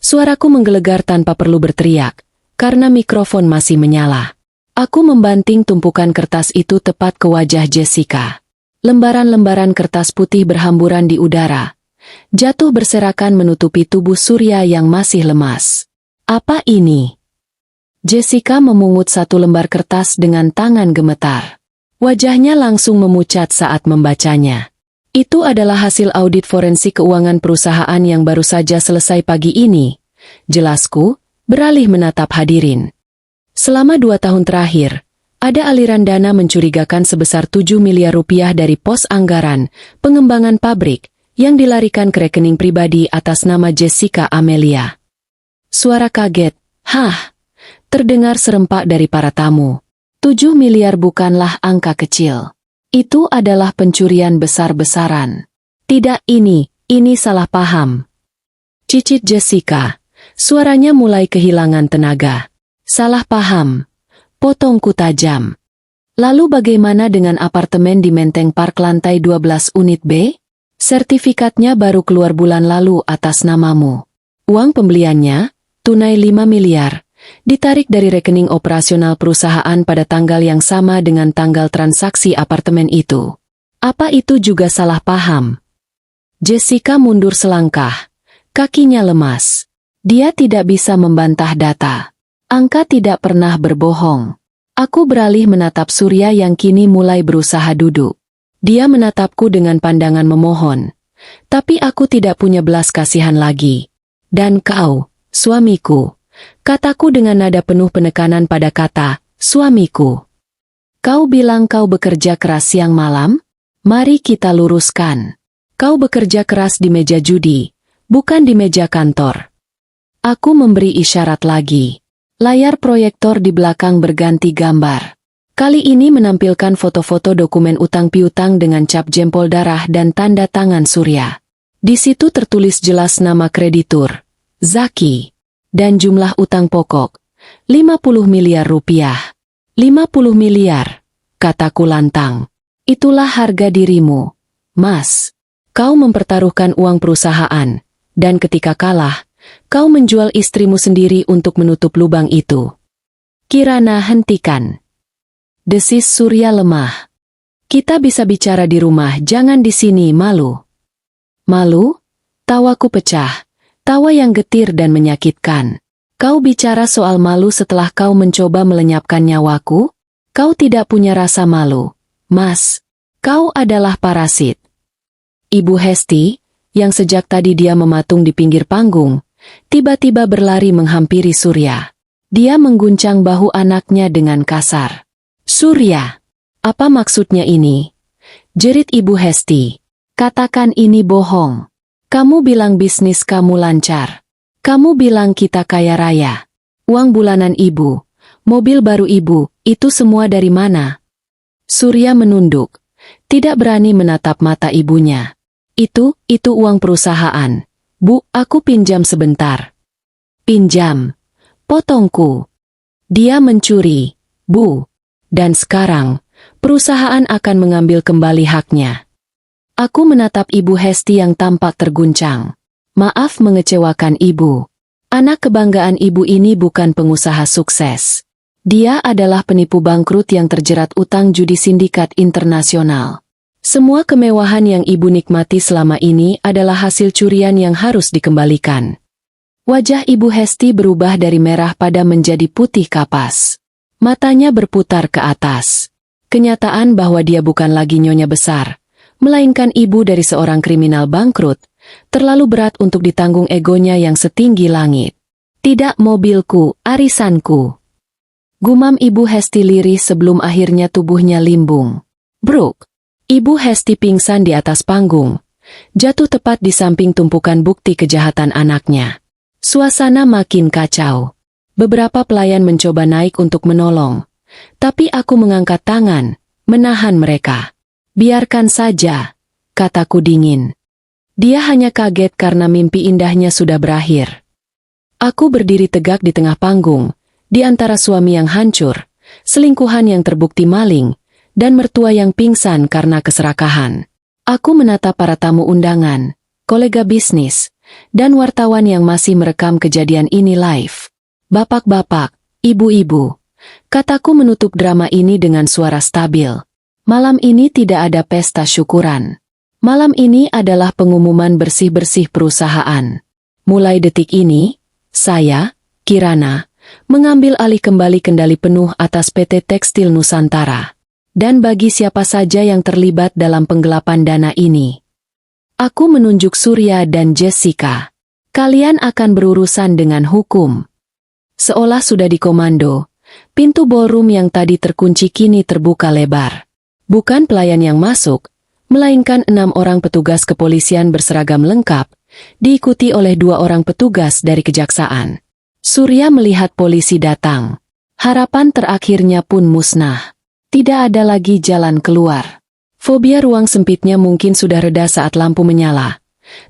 Suaraku menggelegar tanpa perlu berteriak, karena mikrofon masih menyala. Aku membanting tumpukan kertas itu tepat ke wajah Jessica. Lembaran-lembaran kertas putih berhamburan di udara, jatuh berserakan menutupi tubuh Surya yang masih lemas. "Apa ini?" Jessica memungut 1 lembar kertas dengan tangan gemetar. Wajahnya langsung memucat saat membacanya. "Itu adalah hasil audit forensik keuangan perusahaan yang baru saja selesai pagi ini," jelasku, beralih menatap hadirin. "Selama 2 tahun terakhir, ada aliran dana mencurigakan sebesar 7 miliar rupiah dari pos anggaran pengembangan pabrik yang dilarikan ke rekening pribadi atas nama Jessica Amelia." Suara kaget, "Hah?" terdengar serempak dari para tamu. 7 miliar bukanlah angka kecil. Itu adalah pencurian besar-besaran. "Tidak, ini salah paham," cicit Jessica. Suaranya mulai kehilangan tenaga. "Salah paham," potongku tajam. "Lalu bagaimana dengan apartemen di Menteng Park lantai 12 unit B? Sertifikatnya baru keluar bulan lalu atas namamu. Uang pembeliannya, tunai 5 miliar, ditarik dari rekening operasional perusahaan pada tanggal yang sama dengan tanggal transaksi apartemen itu. Apa itu juga salah paham?" Jessica mundur selangkah, kakinya lemas. Dia tidak bisa membantah data. Angka tidak pernah berbohong. Aku beralih menatap Surya yang kini mulai berusaha duduk. Dia menatapku dengan pandangan memohon. Tapi aku tidak punya belas kasihan lagi. "Dan kau, suamiku," kataku dengan nada penuh penekanan pada kata, suamiku. "Kau bilang kau bekerja keras siang malam? Mari kita luruskan. Kau bekerja keras di meja judi, bukan di meja kantor." Aku memberi isyarat lagi. Layar proyektor di belakang berganti gambar. Kali ini menampilkan foto-foto dokumen utang piutang dengan cap jempol darah dan tanda tangan Surya. Di situ tertulis jelas nama kreditur, Zaki, dan jumlah utang pokok, 50 miliar rupiah. 50 miliar, kataku lantang. Itulah harga dirimu, Mas. Kau mempertaruhkan uang perusahaan, dan ketika kalah, kau menjual istrimu sendiri untuk menutup lubang itu. Kirana, hentikan. Desis Surya lemah. Kita bisa bicara di rumah, jangan di sini, malu. Malu? Tawaku pecah, tawa yang getir dan menyakitkan. Kau bicara soal malu setelah kau mencoba melenyapkan nyawaku? Kau tidak punya rasa malu, Mas. Kau adalah parasit. Ibu Hesti, yang sejak tadi dia mematung di pinggir panggung, tiba-tiba berlari menghampiri Surya. Dia mengguncang bahu anaknya dengan kasar. Surya, apa maksudnya ini? Jerit Ibu Hesti. Katakan ini bohong. Kamu bilang bisnis kamu lancar. Kamu bilang kita kaya raya. Uang bulanan ibu, mobil baru ibu, itu semua dari mana? Surya menunduk, tidak berani menatap mata ibunya. Itu uang perusahaan. Bu, aku pinjam sebentar. Pinjam. Potongku. Dia mencuri, Bu. Dan sekarang, perusahaan akan mengambil kembali haknya. Aku menatap Ibu Hesti yang tampak terguncang. Maaf mengecewakan ibu. Anak kebanggaan ibu ini bukan pengusaha sukses. Dia adalah penipu bangkrut yang terjerat utang judi sindikat internasional. Semua kemewahan yang ibu nikmati selama ini adalah hasil curian yang harus dikembalikan. Wajah Ibu Hesti berubah dari merah pada menjadi putih kapas. Matanya berputar ke atas. Kenyataan bahwa dia bukan lagi nyonya besar, melainkan ibu dari seorang kriminal bangkrut, terlalu berat untuk ditanggung egonya yang setinggi langit. Tidak mobilku, arisanku. Gumam Ibu Hesti lirih sebelum akhirnya tubuhnya limbung. Bruk. Ibu Hesti pingsan di atas panggung, jatuh tepat di samping tumpukan bukti kejahatan anaknya. Suasana makin kacau. Beberapa pelayan mencoba naik untuk menolong, tapi aku mengangkat tangan, menahan mereka. Biarkan saja, kataku dingin. Dia hanya kaget karena mimpi indahnya sudah berakhir. Aku berdiri tegak di tengah panggung, di antara suami yang hancur, selingkuhan yang terbukti maling, dan mertua yang pingsan karena keserakahan. Aku menatap para tamu undangan, kolega bisnis, dan wartawan yang masih merekam kejadian ini live. Bapak-bapak, ibu-ibu, kataku menutup drama ini dengan suara stabil. Malam ini tidak ada pesta syukuran. Malam ini adalah pengumuman bersih-bersih perusahaan. Mulai detik ini, saya, Kirana, mengambil alih kembali kendali penuh atas PT Tekstil Nusantara. Dan bagi siapa saja yang terlibat dalam penggelapan dana ini. Aku menunjuk Surya dan Jessica. Kalian akan berurusan dengan hukum. Seolah sudah dikomando, pintu ballroom yang tadi terkunci kini terbuka lebar. Bukan pelayan yang masuk, melainkan 6 orang petugas kepolisian berseragam lengkap, diikuti oleh 2 orang petugas dari kejaksaan. Surya melihat polisi datang. Harapan terakhirnya pun musnah. Tidak ada lagi jalan keluar. Fobia ruang sempitnya mungkin sudah reda saat lampu menyala.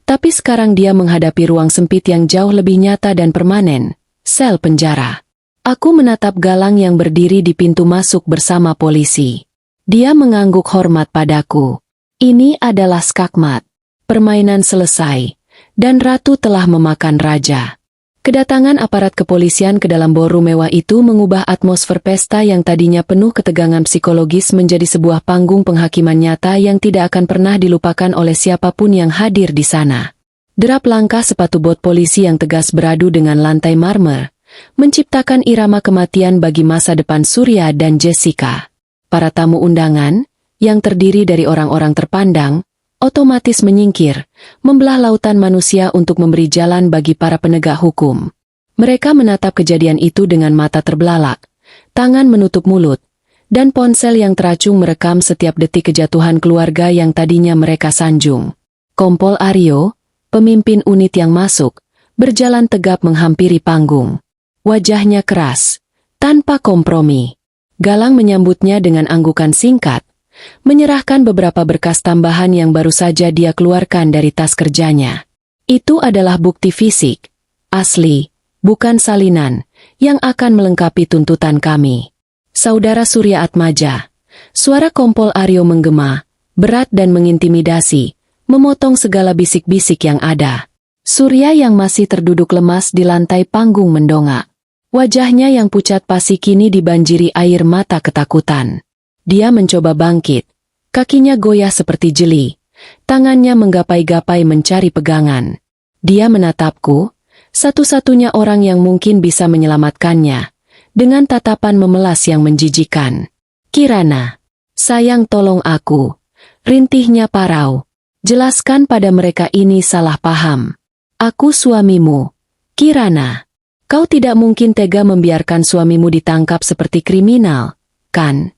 Tapi sekarang dia menghadapi ruang sempit yang jauh lebih nyata dan permanen, sel penjara. Aku menatap Galang yang berdiri di pintu masuk bersama polisi. Dia mengangguk hormat padaku. Ini adalah skakmat. Permainan selesai, dan ratu telah memakan raja. Kedatangan aparat kepolisian ke dalam ballroom mewah itu mengubah atmosfer pesta yang tadinya penuh ketegangan psikologis menjadi sebuah panggung penghakiman nyata yang tidak akan pernah dilupakan oleh siapapun yang hadir di sana. Derap langkah sepatu bot polisi yang tegas beradu dengan lantai marmer, menciptakan irama kematian bagi masa depan Surya dan Jessica. Para tamu undangan, yang terdiri dari orang-orang terpandang, otomatis menyingkir, membelah lautan manusia untuk memberi jalan bagi para penegak hukum. Mereka menatap kejadian itu dengan mata terbelalak, tangan menutup mulut, dan ponsel yang teracung merekam setiap detik kejatuhan keluarga yang tadinya mereka sanjung. Kompol Aryo, pemimpin unit yang masuk, berjalan tegap menghampiri panggung. Wajahnya keras, tanpa kompromi. Galang menyambutnya dengan anggukan singkat, menyerahkan beberapa berkas tambahan yang baru saja dia keluarkan dari tas kerjanya. Itu adalah bukti fisik, asli, bukan salinan, yang akan melengkapi tuntutan kami. Saudara Surya Atmaja. Suara Kompol Aryo menggema, berat dan mengintimidasi, memotong segala bisik-bisik yang ada. Surya yang masih terduduk lemas di lantai panggung mendongak. Wajahnya yang pucat pasi kini dibanjiri air mata ketakutan. Dia mencoba bangkit. Kakinya goyah seperti jeli. Tangannya menggapai-gapai mencari pegangan. Dia menatapku, satu-satunya orang yang mungkin bisa menyelamatkannya, dengan tatapan memelas yang menjijikan. Kirana, sayang tolong aku. Rintihnya parau. Jelaskan pada mereka ini salah paham. Aku suamimu. Kirana. Kau tidak mungkin tega membiarkan suamimu ditangkap seperti kriminal, kan?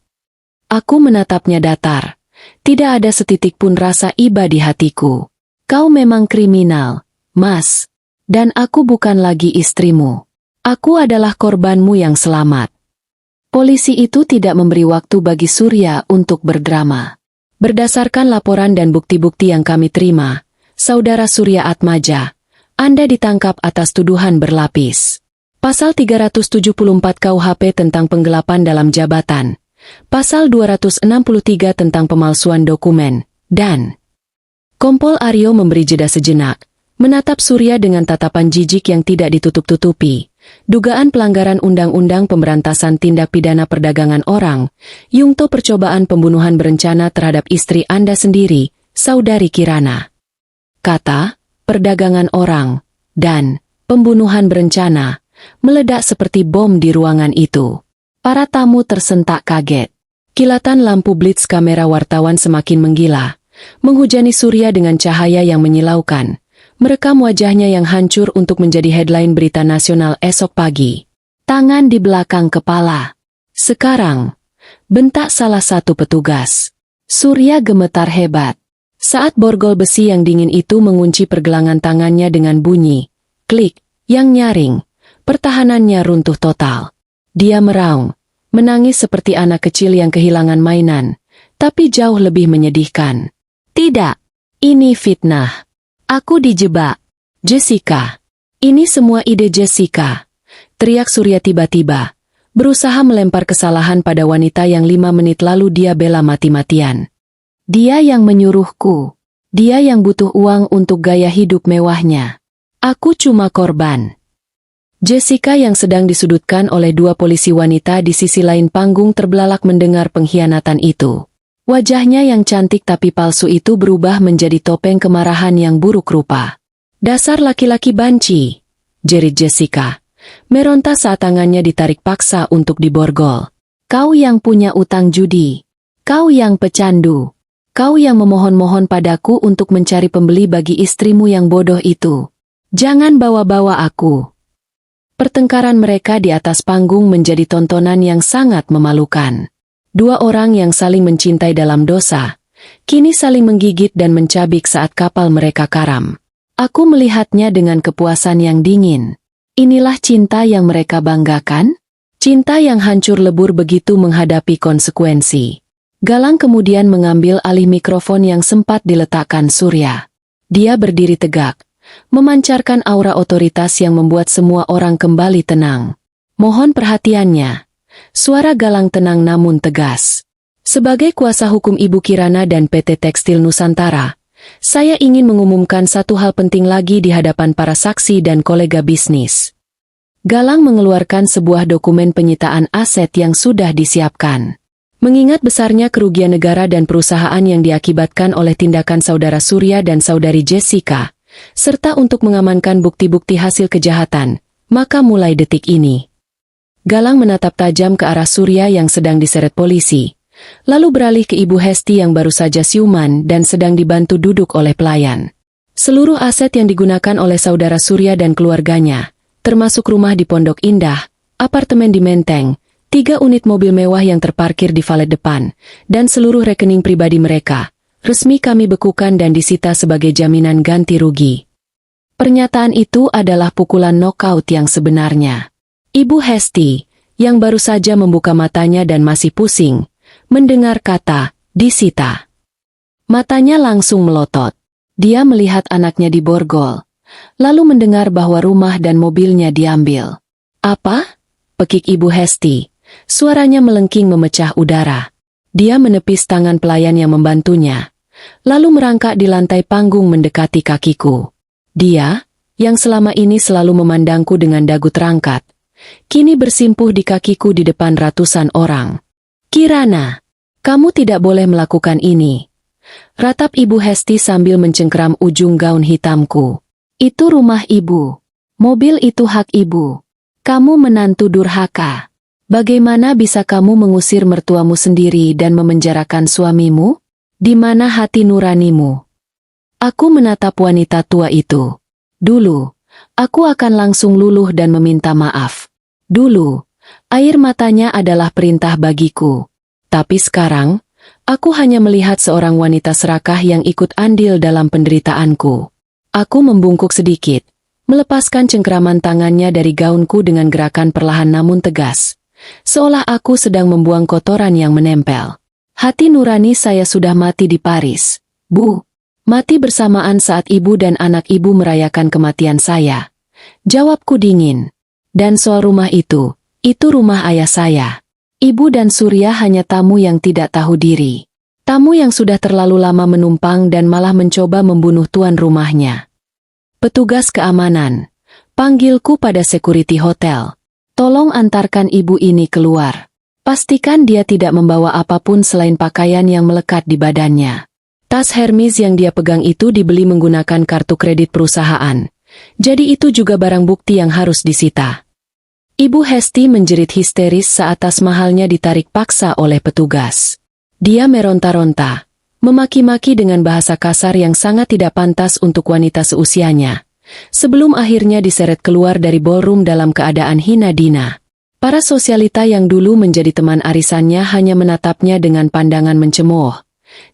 Aku menatapnya datar. Tidak ada setitik pun rasa iba di hatiku. Kau memang kriminal, Mas. Dan aku bukan lagi istrimu. Aku adalah korbanmu yang selamat. Polisi itu tidak memberi waktu bagi Surya untuk berdrama. Berdasarkan laporan dan bukti-bukti yang kami terima, Saudara Surya Atmaja, Anda ditangkap atas tuduhan berlapis. Pasal 374 KUHP tentang penggelapan dalam jabatan, Pasal 263 tentang pemalsuan dokumen, dan Kompol Aryo memberi jeda sejenak, menatap Surya dengan tatapan jijik yang tidak ditutup-tutupi. Dugaan pelanggaran Undang-Undang Pemberantasan Tindak Pidana Perdagangan Orang, yungto percobaan pembunuhan berencana terhadap istri Anda sendiri, Saudari Kirana. Kata, perdagangan orang, dan pembunuhan berencana, meledak seperti bom di ruangan itu. Para tamu tersentak kaget. Kilatan lampu blitz kamera wartawan semakin menggila, menghujani Surya dengan cahaya yang menyilaukan, merekam wajahnya yang hancur untuk menjadi headline berita nasional esok pagi. Tangan di belakang kepala. Sekarang, bentak salah satu petugas. Surya gemetar hebat. Saat borgol besi yang dingin itu mengunci pergelangan tangannya dengan bunyi, klik, yang nyaring. Pertahanannya runtuh total. Dia meraung, menangis seperti anak kecil yang kehilangan mainan, tapi jauh lebih menyedihkan. Tidak, ini fitnah. Aku dijebak. Jessica. Ini semua ide Jessica. Teriak Surya tiba-tiba, berusaha melempar kesalahan pada wanita yang 5 menit lalu dia bela mati-matian. Dia yang menyuruhku. Dia yang butuh uang untuk gaya hidup mewahnya. Aku cuma korban. Jessica yang sedang disudutkan oleh 2 polisi wanita di sisi lain panggung terbelalak mendengar pengkhianatan itu. Wajahnya yang cantik tapi palsu itu berubah menjadi topeng kemarahan yang buruk rupa. Dasar laki-laki banci, jerit Jessica. Meronta saat tangannya ditarik paksa untuk diborgol. Kau yang punya utang judi. Kau yang pecandu. Kau yang memohon-mohon padaku untuk mencari pembeli bagi istrimu yang bodoh itu. Jangan bawa-bawa aku. Pertengkaran mereka di atas panggung menjadi tontonan yang sangat memalukan. 2 orang yang saling mencintai dalam dosa, kini saling menggigit dan mencabik saat kapal mereka karam. Aku melihatnya dengan kepuasan yang dingin. Inilah cinta yang mereka banggakan? Cinta yang hancur lebur begitu menghadapi konsekuensi. Galang kemudian mengambil alih mikrofon yang sempat diletakkan Surya. Dia berdiri tegak, memancarkan aura otoritas yang membuat semua orang kembali tenang. Mohon perhatiannya. Suara Galang tenang namun tegas. Sebagai kuasa hukum Ibu Kirana dan PT Tekstil Nusantara, saya ingin mengumumkan satu hal penting lagi di hadapan para saksi dan kolega bisnis. Galang mengeluarkan sebuah dokumen penyitaan aset yang sudah disiapkan. Mengingat besarnya kerugian negara dan perusahaan yang diakibatkan oleh tindakan Saudara Surya dan Saudari Jessica, serta untuk mengamankan bukti-bukti hasil kejahatan, maka mulai detik ini. Galang menatap tajam ke arah Surya yang sedang diseret polisi, lalu beralih ke Ibu Hesti yang baru saja siuman dan sedang dibantu duduk oleh pelayan. Seluruh aset yang digunakan oleh Saudara Surya dan keluarganya, termasuk rumah di Pondok Indah, apartemen di Menteng, 3 unit mobil mewah yang terparkir di valet depan, dan seluruh rekening pribadi mereka, resmi kami bekukan dan disita sebagai jaminan ganti rugi. Pernyataan itu adalah pukulan knockout yang sebenarnya. Ibu Hesti, yang baru saja membuka matanya dan masih pusing, mendengar kata disita. Matanya langsung melotot. Dia melihat anaknya diborgol, lalu mendengar bahwa rumah dan mobilnya diambil. Apa? Pekik Ibu Hesti. Suaranya melengking memecah udara. Dia menepis tangan pelayan yang membantunya, lalu merangkak di lantai panggung mendekati kakiku. Dia, yang selama ini selalu memandangku dengan dagu terangkat, kini bersimpuh di kakiku di depan ratusan orang. Kirana, kamu tidak boleh melakukan ini. Ratap Ibu Hesti sambil mencengkeram ujung gaun hitamku. Itu rumah ibu. Mobil itu hak ibu. Kamu menantu durhaka. Bagaimana bisa kamu mengusir mertuamu sendiri dan memenjarakan suamimu? Di mana hati nuranimu? Aku menatap wanita tua itu. Dulu, aku akan langsung luluh dan meminta maaf. Dulu, air matanya adalah perintah bagiku. Tapi sekarang, aku hanya melihat seorang wanita serakah yang ikut andil dalam penderitaanku. Aku membungkuk sedikit, melepaskan cengkeraman tangannya dari gaunku dengan gerakan perlahan namun tegas, seolah aku sedang membuang kotoran yang menempel. Hati nurani saya sudah mati di Paris, Bu. Mati bersamaan saat ibu dan anak ibu merayakan kematian saya. Jawabku dingin. Dan soal rumah itu rumah ayah saya. Ibu dan Surya hanya tamu yang tidak tahu diri. Tamu yang sudah terlalu lama menumpang dan malah mencoba membunuh tuan rumahnya. Petugas keamanan, panggilku pada security hotel. Tolong antarkan ibu ini keluar. Pastikan dia tidak membawa apapun selain pakaian yang melekat di badannya. Tas Hermes yang dia pegang itu dibeli menggunakan kartu kredit perusahaan. Jadi itu juga barang bukti yang harus disita. Ibu Hesti menjerit histeris saat tas mahalnya ditarik paksa oleh petugas. Dia meronta-ronta, memaki-maki dengan bahasa kasar yang sangat tidak pantas untuk wanita seusianya, sebelum akhirnya diseret keluar dari ballroom dalam keadaan hina dina. Para sosialita yang dulu menjadi teman arisannya hanya menatapnya dengan pandangan mencemooh.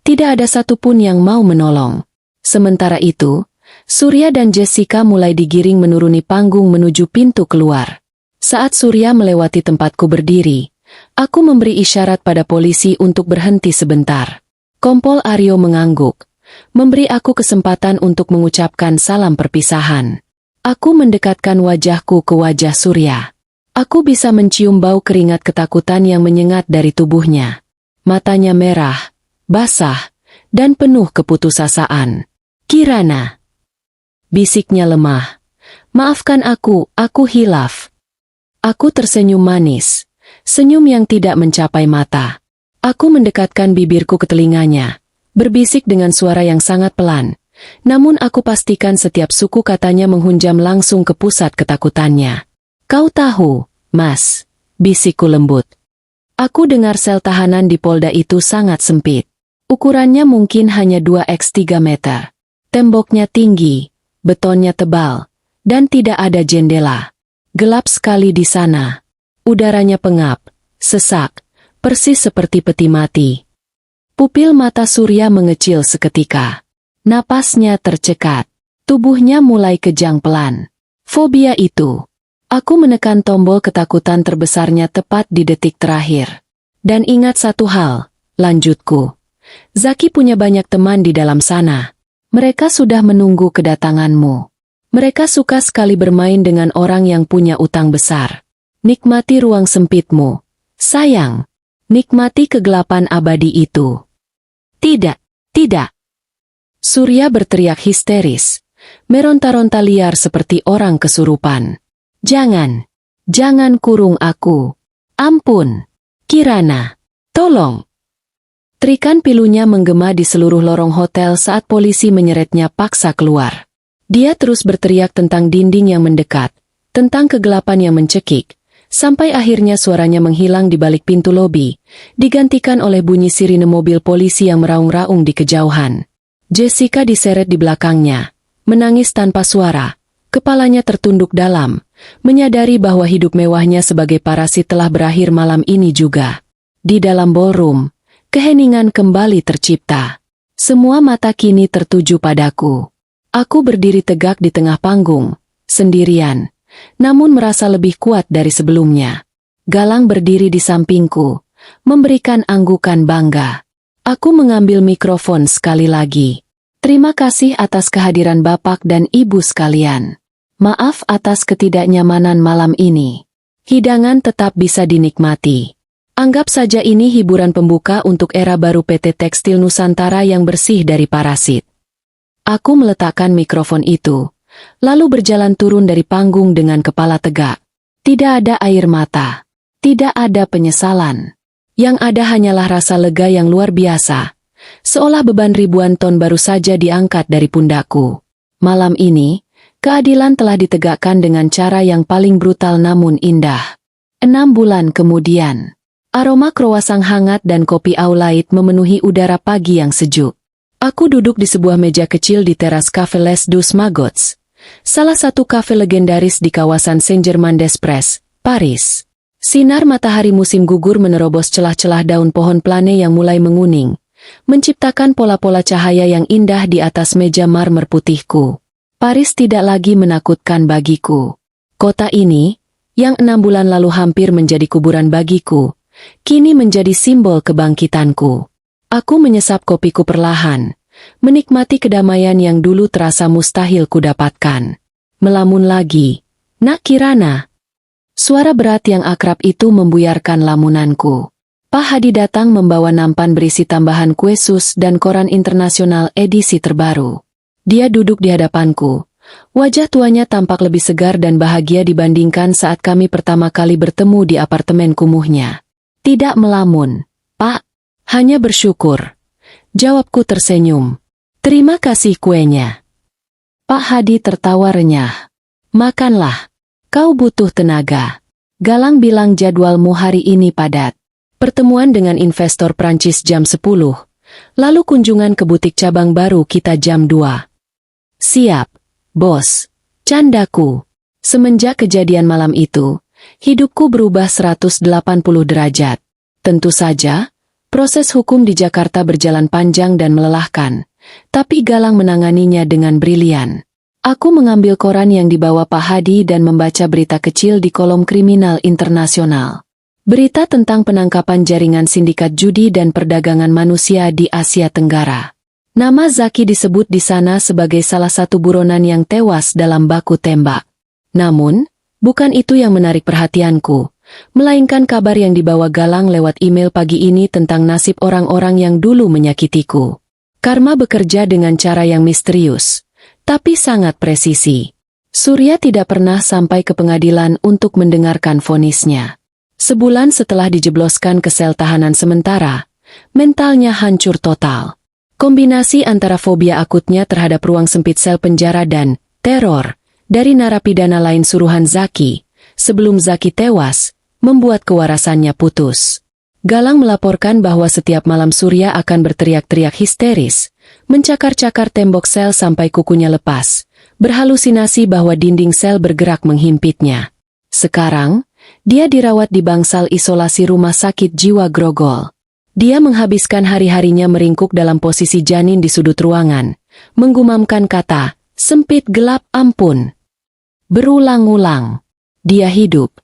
Tidak ada satupun yang mau menolong. Sementara itu, Surya dan Jessica mulai digiring menuruni panggung menuju pintu keluar. Saat Surya melewati tempatku berdiri, aku memberi isyarat pada polisi untuk berhenti sebentar. Kompol Aryo mengangguk, memberi aku kesempatan untuk mengucapkan salam perpisahan. Aku mendekatkan wajahku ke wajah Surya. Aku bisa mencium bau keringat ketakutan yang menyengat dari tubuhnya. Matanya merah, basah, dan penuh keputusasaan. Kirana, bisiknya lemah. Maafkan aku hilaf. Aku tersenyum manis, senyum yang tidak mencapai mata. Aku mendekatkan bibirku ke telinganya, berbisik dengan suara yang sangat pelan. Namun aku pastikan setiap suku katanya menghunjam langsung ke pusat ketakutannya. Kau tahu, Mas, bisikku lembut. Aku dengar sel tahanan di Polda itu sangat sempit. Ukurannya mungkin hanya 2x3 meter. Temboknya tinggi, betonnya tebal, dan tidak ada jendela. Gelap sekali di sana. Udaranya pengap, sesak, persis seperti peti mati. Pupil mata Surya mengecil seketika. Napasnya tercekat. Tubuhnya mulai kejang pelan. Fobia itu. Aku menekan tombol ketakutan terbesarnya tepat di detik terakhir. Dan ingat satu hal, lanjutku. Zaki punya banyak teman di dalam sana. Mereka sudah menunggu kedatanganmu. Mereka suka sekali bermain dengan orang yang punya utang besar. Nikmati ruang sempitmu. Sayang, nikmati kegelapan abadi itu. Tidak, tidak. Surya berteriak histeris, meronta-ronta liar seperti orang kesurupan. Jangan, jangan kurung aku. Ampun, Kirana, tolong. Terikan pilunya menggema di seluruh lorong hotel saat polisi menyeretnya paksa keluar. Dia terus berteriak tentang dinding yang mendekat, tentang kegelapan yang mencekik, sampai akhirnya suaranya menghilang di balik pintu lobi, digantikan oleh bunyi sirine mobil polisi yang meraung-raung di kejauhan. Jessica diseret di belakangnya, menangis tanpa suara, kepalanya tertunduk dalam, menyadari bahwa hidup mewahnya sebagai parasit telah berakhir malam ini juga. Di dalam ballroom, keheningan kembali tercipta. Semua mata kini tertuju padaku. Aku berdiri tegak di tengah panggung, sendirian, namun merasa lebih kuat dari sebelumnya. Galang berdiri di sampingku, memberikan anggukan bangga. Aku mengambil mikrofon sekali lagi. Terima kasih atas kehadiran Bapak dan Ibu sekalian. Maaf atas ketidaknyamanan malam ini. Hidangan tetap bisa dinikmati. Anggap saja ini hiburan pembuka untuk era baru PT Tekstil Nusantara yang bersih dari parasit. Aku meletakkan mikrofon itu, lalu berjalan turun dari panggung dengan kepala tegak. Tidak ada air mata. Tidak ada penyesalan. Yang ada hanyalah rasa lega yang luar biasa. Seolah beban ribuan ton baru saja diangkat dari pundakku. Malam ini, keadilan telah ditegakkan dengan cara yang paling brutal namun indah. 6 bulan kemudian, aroma kruasang hangat dan kopi au lait memenuhi udara pagi yang sejuk. Aku duduk di sebuah meja kecil di teras Cafe Les Deux Magots, salah satu kafe legendaris di kawasan Saint-Germain-des-Prés, Paris. Sinar matahari musim gugur menerobos celah-celah daun pohon plane yang mulai menguning, menciptakan pola-pola cahaya yang indah di atas meja marmer putihku. Paris tidak lagi menakutkan bagiku. Kota ini, yang 6 bulan lalu hampir menjadi kuburan bagiku, kini menjadi simbol kebangkitanku. Aku menyesap kopiku perlahan, menikmati kedamaian yang dulu terasa mustahil kudapatkan. Melamun lagi, Nak Kirana. Suara berat yang akrab itu membuyarkan lamunanku. Pak Hadi datang membawa nampan berisi tambahan kue sus dan koran internasional edisi terbaru. Dia duduk di hadapanku. Wajah tuanya tampak lebih segar dan bahagia dibandingkan saat kami pertama kali bertemu di apartemen kumuhnya. Tidak melamun, Pak. Hanya bersyukur. Jawabku tersenyum. Terima kasih kuenya. Pak Hadi tertawa renyah. Makanlah. Kau butuh tenaga. Galang bilang jadwalmu hari ini padat. Pertemuan dengan investor Prancis jam 10. Lalu kunjungan ke butik cabang baru kita jam 2. Siap, bos. Candaku. Semenjak kejadian malam itu, hidupku berubah 180 derajat. Tentu saja, proses hukum di Jakarta berjalan panjang dan melelahkan, tapi Galang menanganinya dengan brilian. Aku mengambil koran yang dibawa Pak Hadi dan membaca berita kecil di kolom kriminal internasional. Berita tentang penangkapan jaringan sindikat judi dan perdagangan manusia di Asia Tenggara. Nama Zaki disebut di sana sebagai salah satu buronan yang tewas dalam baku tembak. Namun, bukan itu yang menarik perhatianku, melainkan kabar yang dibawa Galang lewat email pagi ini tentang nasib orang-orang yang dulu menyakitiku. Karma bekerja dengan cara yang misterius, tapi sangat presisi. Surya tidak pernah sampai ke pengadilan untuk mendengarkan vonisnya. Sebulan setelah dijebloskan ke sel tahanan sementara, mentalnya hancur total. Kombinasi antara fobia akutnya terhadap ruang sempit sel penjara dan teror dari narapidana lain suruhan Zaki, sebelum Zaki tewas, membuat kewarasannya putus. Galang melaporkan bahwa setiap malam Surya akan berteriak-teriak histeris, mencakar-cakar tembok sel sampai kukunya lepas, berhalusinasi bahwa dinding sel bergerak menghimpitnya. Sekarang, dia dirawat di bangsal isolasi rumah sakit jiwa Grogol. Dia menghabiskan hari-harinya meringkuk dalam posisi janin di sudut ruangan, menggumamkan kata, sempit gelap ampun. Berulang-ulang, dia hidup,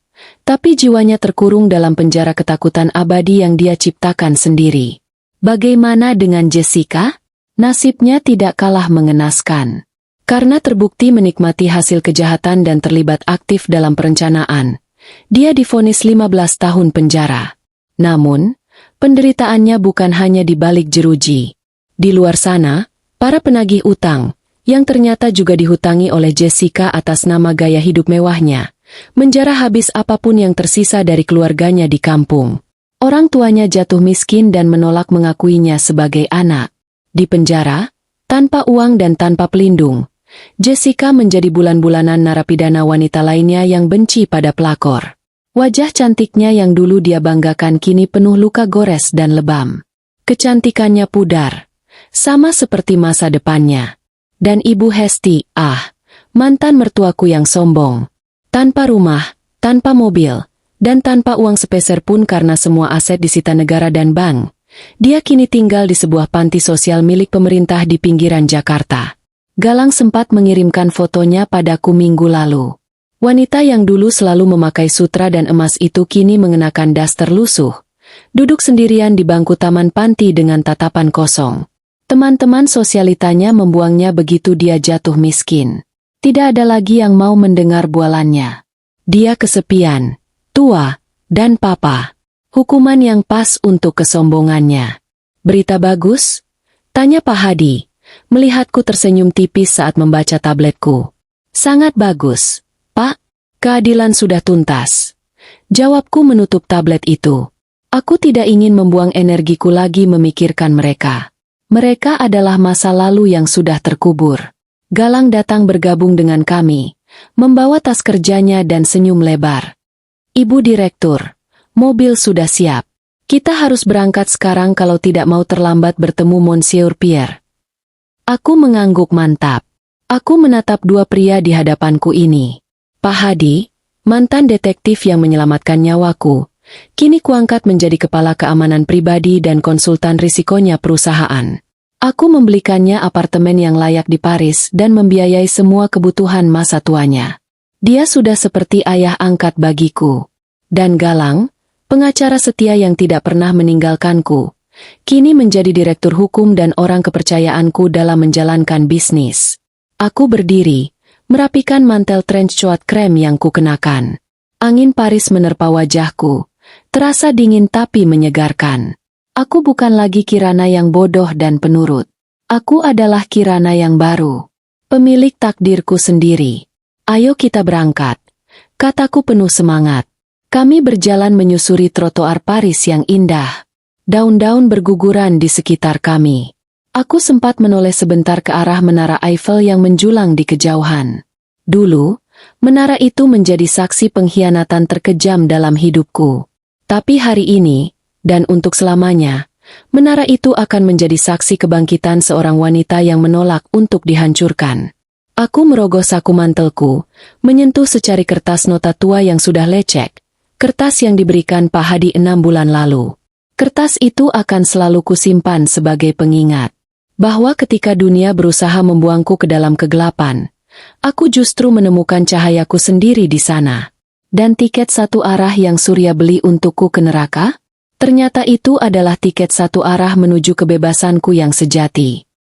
tapi jiwanya terkurung dalam penjara ketakutan abadi yang dia ciptakan sendiri. Bagaimana dengan Jessica? Nasibnya tidak kalah mengenaskan. Karena terbukti menikmati hasil kejahatan dan terlibat aktif dalam perencanaan, dia divonis 15 tahun penjara. Namun, penderitaannya bukan hanya di balik jeruji. Di luar sana, para penagih utang, yang ternyata juga dihutangi oleh Jessica atas nama gaya hidup mewahnya, menjarah habis apapun yang tersisa dari keluarganya di kampung. Orang tuanya jatuh miskin dan menolak mengakuinya sebagai anak. Di penjara, tanpa uang dan tanpa pelindung, Jessica menjadi bulan-bulanan narapidana wanita lainnya yang benci pada pelakor. Wajah cantiknya yang dulu dia banggakan kini penuh luka gores dan lebam. Kecantikannya pudar, sama seperti masa depannya. Dan Ibu Hesti, mantan mertuaku yang sombong. Tanpa rumah, tanpa mobil, dan tanpa uang sepeser pun karena semua aset disita negara dan bank, dia kini tinggal di sebuah panti sosial milik pemerintah di pinggiran Jakarta. Galang sempat mengirimkan fotonya padaku minggu lalu. Wanita yang dulu selalu memakai sutra dan emas itu kini mengenakan daster lusuh, duduk sendirian di bangku taman panti dengan tatapan kosong. Teman-teman sosialitanya membuangnya begitu dia jatuh miskin. Tidak ada lagi yang mau mendengar bualannya. Dia kesepian, tua, dan papa. Hukuman yang pas untuk kesombongannya. Berita bagus? Tanya Pak Hadi, melihatku tersenyum tipis saat membaca tabletku. Sangat bagus, Pak. Keadilan sudah tuntas. Jawabku menutup tablet itu. Aku tidak ingin membuang energiku lagi memikirkan mereka. Mereka adalah masa lalu yang sudah terkubur. Galang datang bergabung dengan kami, membawa tas kerjanya dan senyum lebar. Ibu Direktur, mobil sudah siap. Kita harus berangkat sekarang kalau tidak mau terlambat bertemu Monsieur Pierre. Aku mengangguk mantap. Aku menatap dua pria di hadapanku ini. Pak Hadi, mantan detektif yang menyelamatkan nyawaku, kini kuangkat menjadi kepala keamanan pribadi dan konsultan risikonya perusahaan. Aku membelikannya apartemen yang layak di Paris dan membiayai semua kebutuhan masa tuanya. Dia sudah seperti ayah angkat bagiku. Dan Galang, pengacara setia yang tidak pernah meninggalkanku, kini menjadi direktur hukum dan orang kepercayaanku dalam menjalankan bisnis. Aku berdiri, merapikan mantel trench coat krem yang kukenakan. Angin Paris menerpa wajahku, terasa dingin tapi menyegarkan. Aku bukan lagi Kirana yang bodoh dan penurut. Aku adalah Kirana yang baru, pemilik takdirku sendiri. Ayo kita berangkat, kataku penuh semangat. Kami berjalan menyusuri trotoar Paris yang indah. Daun-daun berguguran di sekitar kami. Aku sempat menoleh sebentar ke arah Menara Eiffel yang menjulang di kejauhan. Dulu, menara itu menjadi saksi pengkhianatan terkejam dalam hidupku. Tapi hari ini, dan untuk selamanya, menara itu akan menjadi saksi kebangkitan seorang wanita yang menolak untuk dihancurkan. Aku merogoh saku mantelku, menyentuh secari kertas nota tua yang sudah lecek. Kertas yang diberikan Pak Hadi 6 bulan lalu. Kertas itu akan selalu kusimpan sebagai pengingat. Bahwa ketika dunia berusaha membuangku ke dalam kegelapan, aku justru menemukan cahayaku sendiri di sana. Dan tiket satu arah yang Surya beli untukku ke neraka? Ternyata itu adalah tiket satu arah menuju kebebasanku yang sejati.